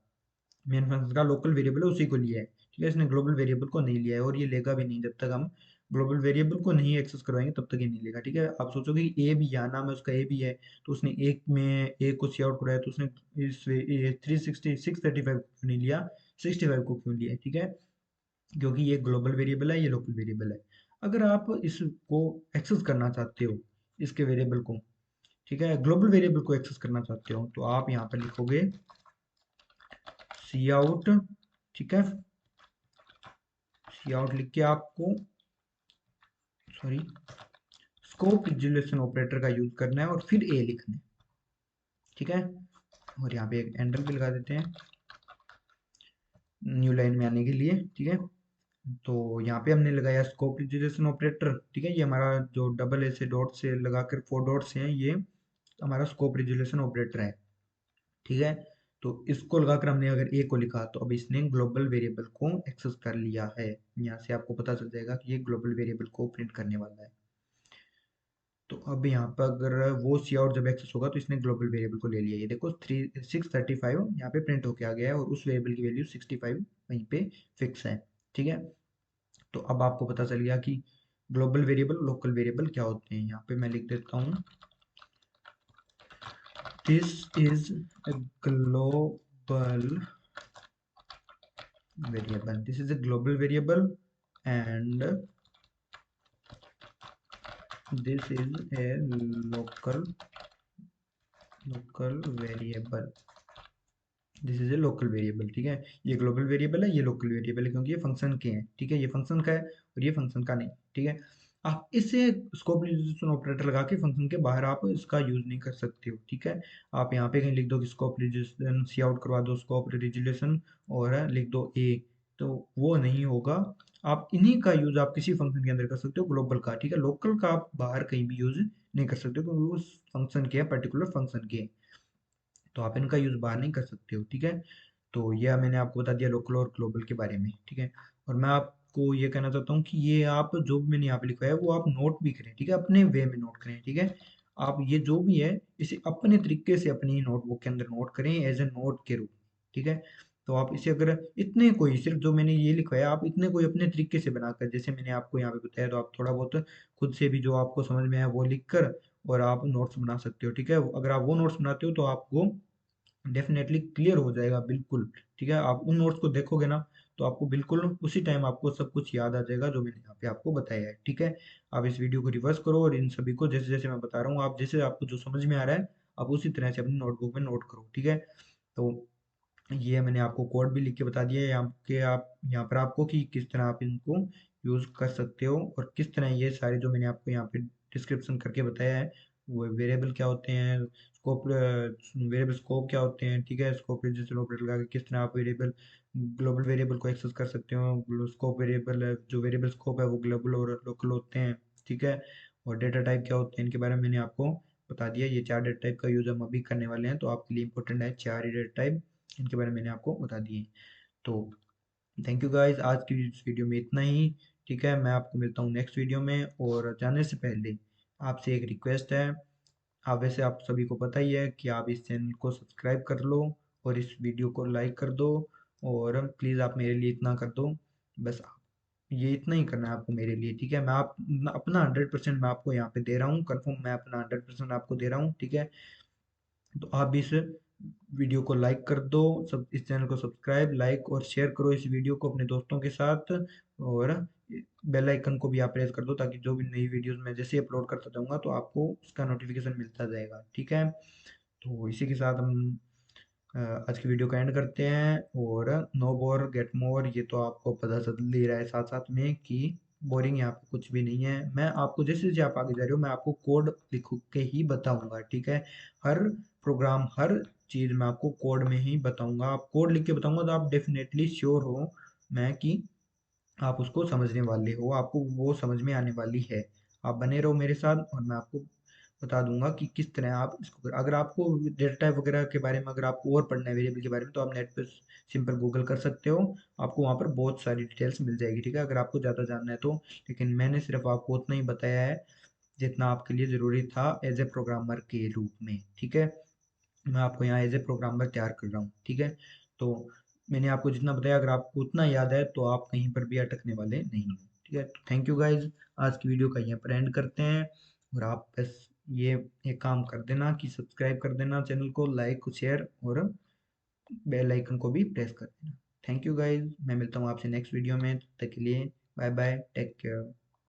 मेन फंक्शन का लोकल वेरिएबल है उसी को लिया है, ठीक है। इसने ग्लोबल वेरिएबल को नहीं लिया है और ये लेगा भी नहीं, जब तक हम ग्लोबल वेरिएबल को नहीं एक्सेस करवाएंगे तब तक ये नहीं लेगा, ठीक है। आप सोचोगे कि ए भी यहाँ नाम है उसका, ए भी है, तो उसने एक में ए को सी आउट कराया, तो उसने इस 635 क्यों नहीं लिया, 65 को क्यों लिया, ठीक है। क्योंकि ये ग्लोबल वेरिएबल है, ये लोकल वेरिएबल है। अगर आप इसको एक्सेस करना चाहते हो, इसके वेरिएबल को, ठीक है, ग्लोबल वेरिएबल को एक्सेस करना चाहते हो, तो आप यहाँ पर लिखोगे सी आउट, ठीक है। सी आउट लिख के आपको, सॉरी, स्कोप रिजोल्यूशन ऑपरेटर का यूज करना है और फिर ए लिखना है, ठीक है। और यहाँ पे एक एंटर भी लगा देते हैं न्यू लाइन में आने के लिए, ठीक है। तो यहाँ पे हमने लगाया स्कोप रिजोल्यूशन ऑपरेटर, ठीक है। ये हमारा जो डबल ए से डॉट से लगाकर 4 डॉट्स हैं, ये हमारा स्कोप रिजोल्यूशन ऑपरेटर है, ठीक है। तो इसको लगाकर हमने अगर ए को लिखा तो अब इसने ग्लोबल वेरिएबल को एक्सेस कर लिया है। यहाँ से आपको पता चल जाएगा कि ये ग्लोबल वेरिएबल को प्रिंट करने वाला है। तो अब यहाँ पर अगर वो सी आउट जब एक्सेस होगा तो इसने ग्लोबल वेरिएबल को ले लिया, ये देखो 635 यहाँ पे प्रिंट होके आ गया है, और उस वेरिएबल की वैल्यू 65 वहीं पे फिक्स है, ठीक है। तो अब आपको पता चल गया कि ग्लोबल वेरिएबल लोकल वेरिएबल क्या होते हैं। यहाँ पे मैं लिख देता हूँ this is a global variable, this is a global variable and this is a local variable, this is a local variable, ठीक है। ये ग्लोबल वेरिएबल है, ये लोकल वेरिएबल है, क्योंकि ये फंक्शन के हैं, ठीक है। ये फंक्शन का है और ये फंक्शन का नहीं, ठीक है। आप इसे स्कोप रिजोल्यूशन ऑपरेटर लगा के फंक्शन के बाहर आप इसका यूज नहीं कर सकते हो, ठीक है। आप यहाँ पे कहीं लिख दो कि स्कोप रिजोल्यूशन सी आउट करवा दो स्कोप रिजोल्यूशन और लिख दो ए, तो वो नहीं होगा। आप इन्हीं का यूज आप किसी फंक्शन के अंदर कर सकते हो ग्लोबल का, ठीक है। लोकल का आप बाहर कहीं भी यूज नहीं कर सकते हो, क्योंकि उस फंक्शन के पर्टिकुलर फंक्शन के, तो आप इनका यूज बाहर नहीं कर सकते हो, ठीक है। तो यह मैंने आपको बता दिया लोकल और ग्लोबल के बारे में, ठीक है। और मैं आप आपको ये कहना चाहता हूँ कि ये आप जो भी मैंने यहाँ पे लिखा है वो आप नोट भी करें, ठीक है, अपने वे में नोट करें, ठीक है। आप ये जो भी है इसे अपने तरीके से अपनी नोटबुक के अंदर नोट करें एज ए नोट के रूप में, ठीक है। तो आप इसे अगर इतने कोई सिर्फ जो मैंने ये लिखवाया आप इतने कोई अपने तरीके से बनाकर, जैसे मैंने आपको यहाँ पे बताया, तो आप थोड़ा बहुत खुद से भी जो आपको समझ में आया वो लिख कर और आप नोट्स बना सकते हो, ठीक है। अगर आप वो नोट्स बनाते हो तो आपको डेफिनेटली क्लियर हो जाएगा बिल्कुल, ठीक है। आप उन नोट्स को देखोगे ना तो आपको बिल्कुल उसी टाइम आपको सब कुछ याद आ जाएगा जो मैंने यहाँ पे आपको बताया है, ठीक है। आप इस वीडियो को रिवर्स करो और इन सभी को जैसे जैसे मैं बता रहा हूँ आप जैसे आपको जो समझ में आ रहा है आप उसी तरह से अपनी नोटबुक में नोट करो, ठीक है। तो ये मैंने आपको कोड भी लिख के बता दिया है यहाँ के, आप यहाँ पर आपको कि किस तरह आप इनको यूज़ कर सकते हो और किस तरह ये सारे जो मैंने आपको यहाँ पे डिस्क्रिप्शन करके बताया है, वो वेरिएबल क्या होते हैं, स्कोप वेरिएबल स्कोप क्या होते हैं, ठीक है। स्कोप रजिस्टर ऑपरेटर लगा के किस तरह आप वेरिएबल ग्लोबल वेरिएबल को एक्सेस कर सकते हो, स्कोप वेरिएबल जो वेरिएबल स्कोप है वो ग्लोबल और लोकल होते हैं, ठीक है। और डेटा टाइप क्या होते हैं इनके बारे में मैंने आपको बता दिया। ये 4 डेटा टाइप का यूज़ हम अभी करने वाले हैं, तो आपके लिए इंपॉर्टेंट है 4 ही डेटा टाइप, इनके बारे में मैंने आपको बता दिए। तो थैंक यू गाइस, आज की इस वीडियो में इतना ही, ठीक है। मैं आपको मिलता हूँ नेक्स्ट वीडियो में, और जाने से पहले आपसे एक रिक्वेस्ट है। आप वैसे आप सभी को पता ही है कि आप इस चैनल को सब्सक्राइब कर लो और इस वीडियो को लाइक कर दो, और प्लीज़ आप मेरे लिए इतना कर दो, बस ये इतना ही करना है आपको मेरे लिए, ठीक है। मैं आप अपना 100% मैं आपको यहाँ पे दे रहा हूँ, कंफर्म मैं अपना 100% आपको दे रहा हूँ, ठीक है। तो आप इस वीडियो को लाइक कर दो, सब इस चैनल को सब्सक्राइब लाइक और शेयर करो इस वीडियो को अपने दोस्तों के साथ, और बेल आइकन को भी आप प्रेस कर दो ताकि जो भी नई वीडियोस मैं जैसे अपलोड करता जाऊंगा तो आपको उसका नोटिफिकेशन मिलता जाएगा, ठीक है। तो इसी के साथ हम आज की वीडियो का एंड करते हैं, और नो बोर गेट मोर, ये तो आपको पता चल ही रहा है साथ साथ में कि बोरिंग यहाँ पे कुछ भी नहीं है। मैं आपको जैसे जैसे आप आगे जा रहे हो मैं आपको कोड लिख के ही बताऊंगा, ठीक है। हर प्रोग्राम हर चीज़ मैं आपको कोड में ही बताऊंगा, आप कोड लिख के बताऊंगा तो आप डेफिनेटली श्योर हो मैं कि आप उसको समझने वाले हो, आपको वो समझ में आने वाली है। आप बने रहो मेरे साथ और मैं आपको बता दूंगा कि किस तरह आप इसको अगर आपको डेटा टाइप वगैरह के बारे में अगर आपको और पढ़ना है वेरिएबल के बारे में तो आप नेट पर सिंपल गूगल कर सकते हो, आपको वहाँ पर बहुत सारी डिटेल्स मिल जाएगी, ठीक है, अगर आपको ज़्यादा जानना है तो। लेकिन मैंने सिर्फ आपको उतना ही बताया है जितना आपके लिए ज़रूरी था एज ए प्रोग्रामर के रूप में, ठीक है। मैं आपको यहाँ एज ए प्रोग्रामर तैयार कर रहा हूँ, ठीक है। तो मैंने आपको जितना बताया अगर आपको उतना याद है तो आप कहीं पर भी अटकने वाले नहीं हो, ठीक है। तो थैंक यू गाइज, आज की वीडियो का यहाँ पर एंड करते हैं, और आप बस ये एक काम कर देना कि सब्सक्राइब कर देना चैनल को, लाइक शेयर और बेल आइकन को भी प्रेस कर देना। थैंक यू गाइज, मैं मिलता हूँ आपसे नेक्स्ट वीडियो में, तब तक के लिए बाय बाय, टेक केयर।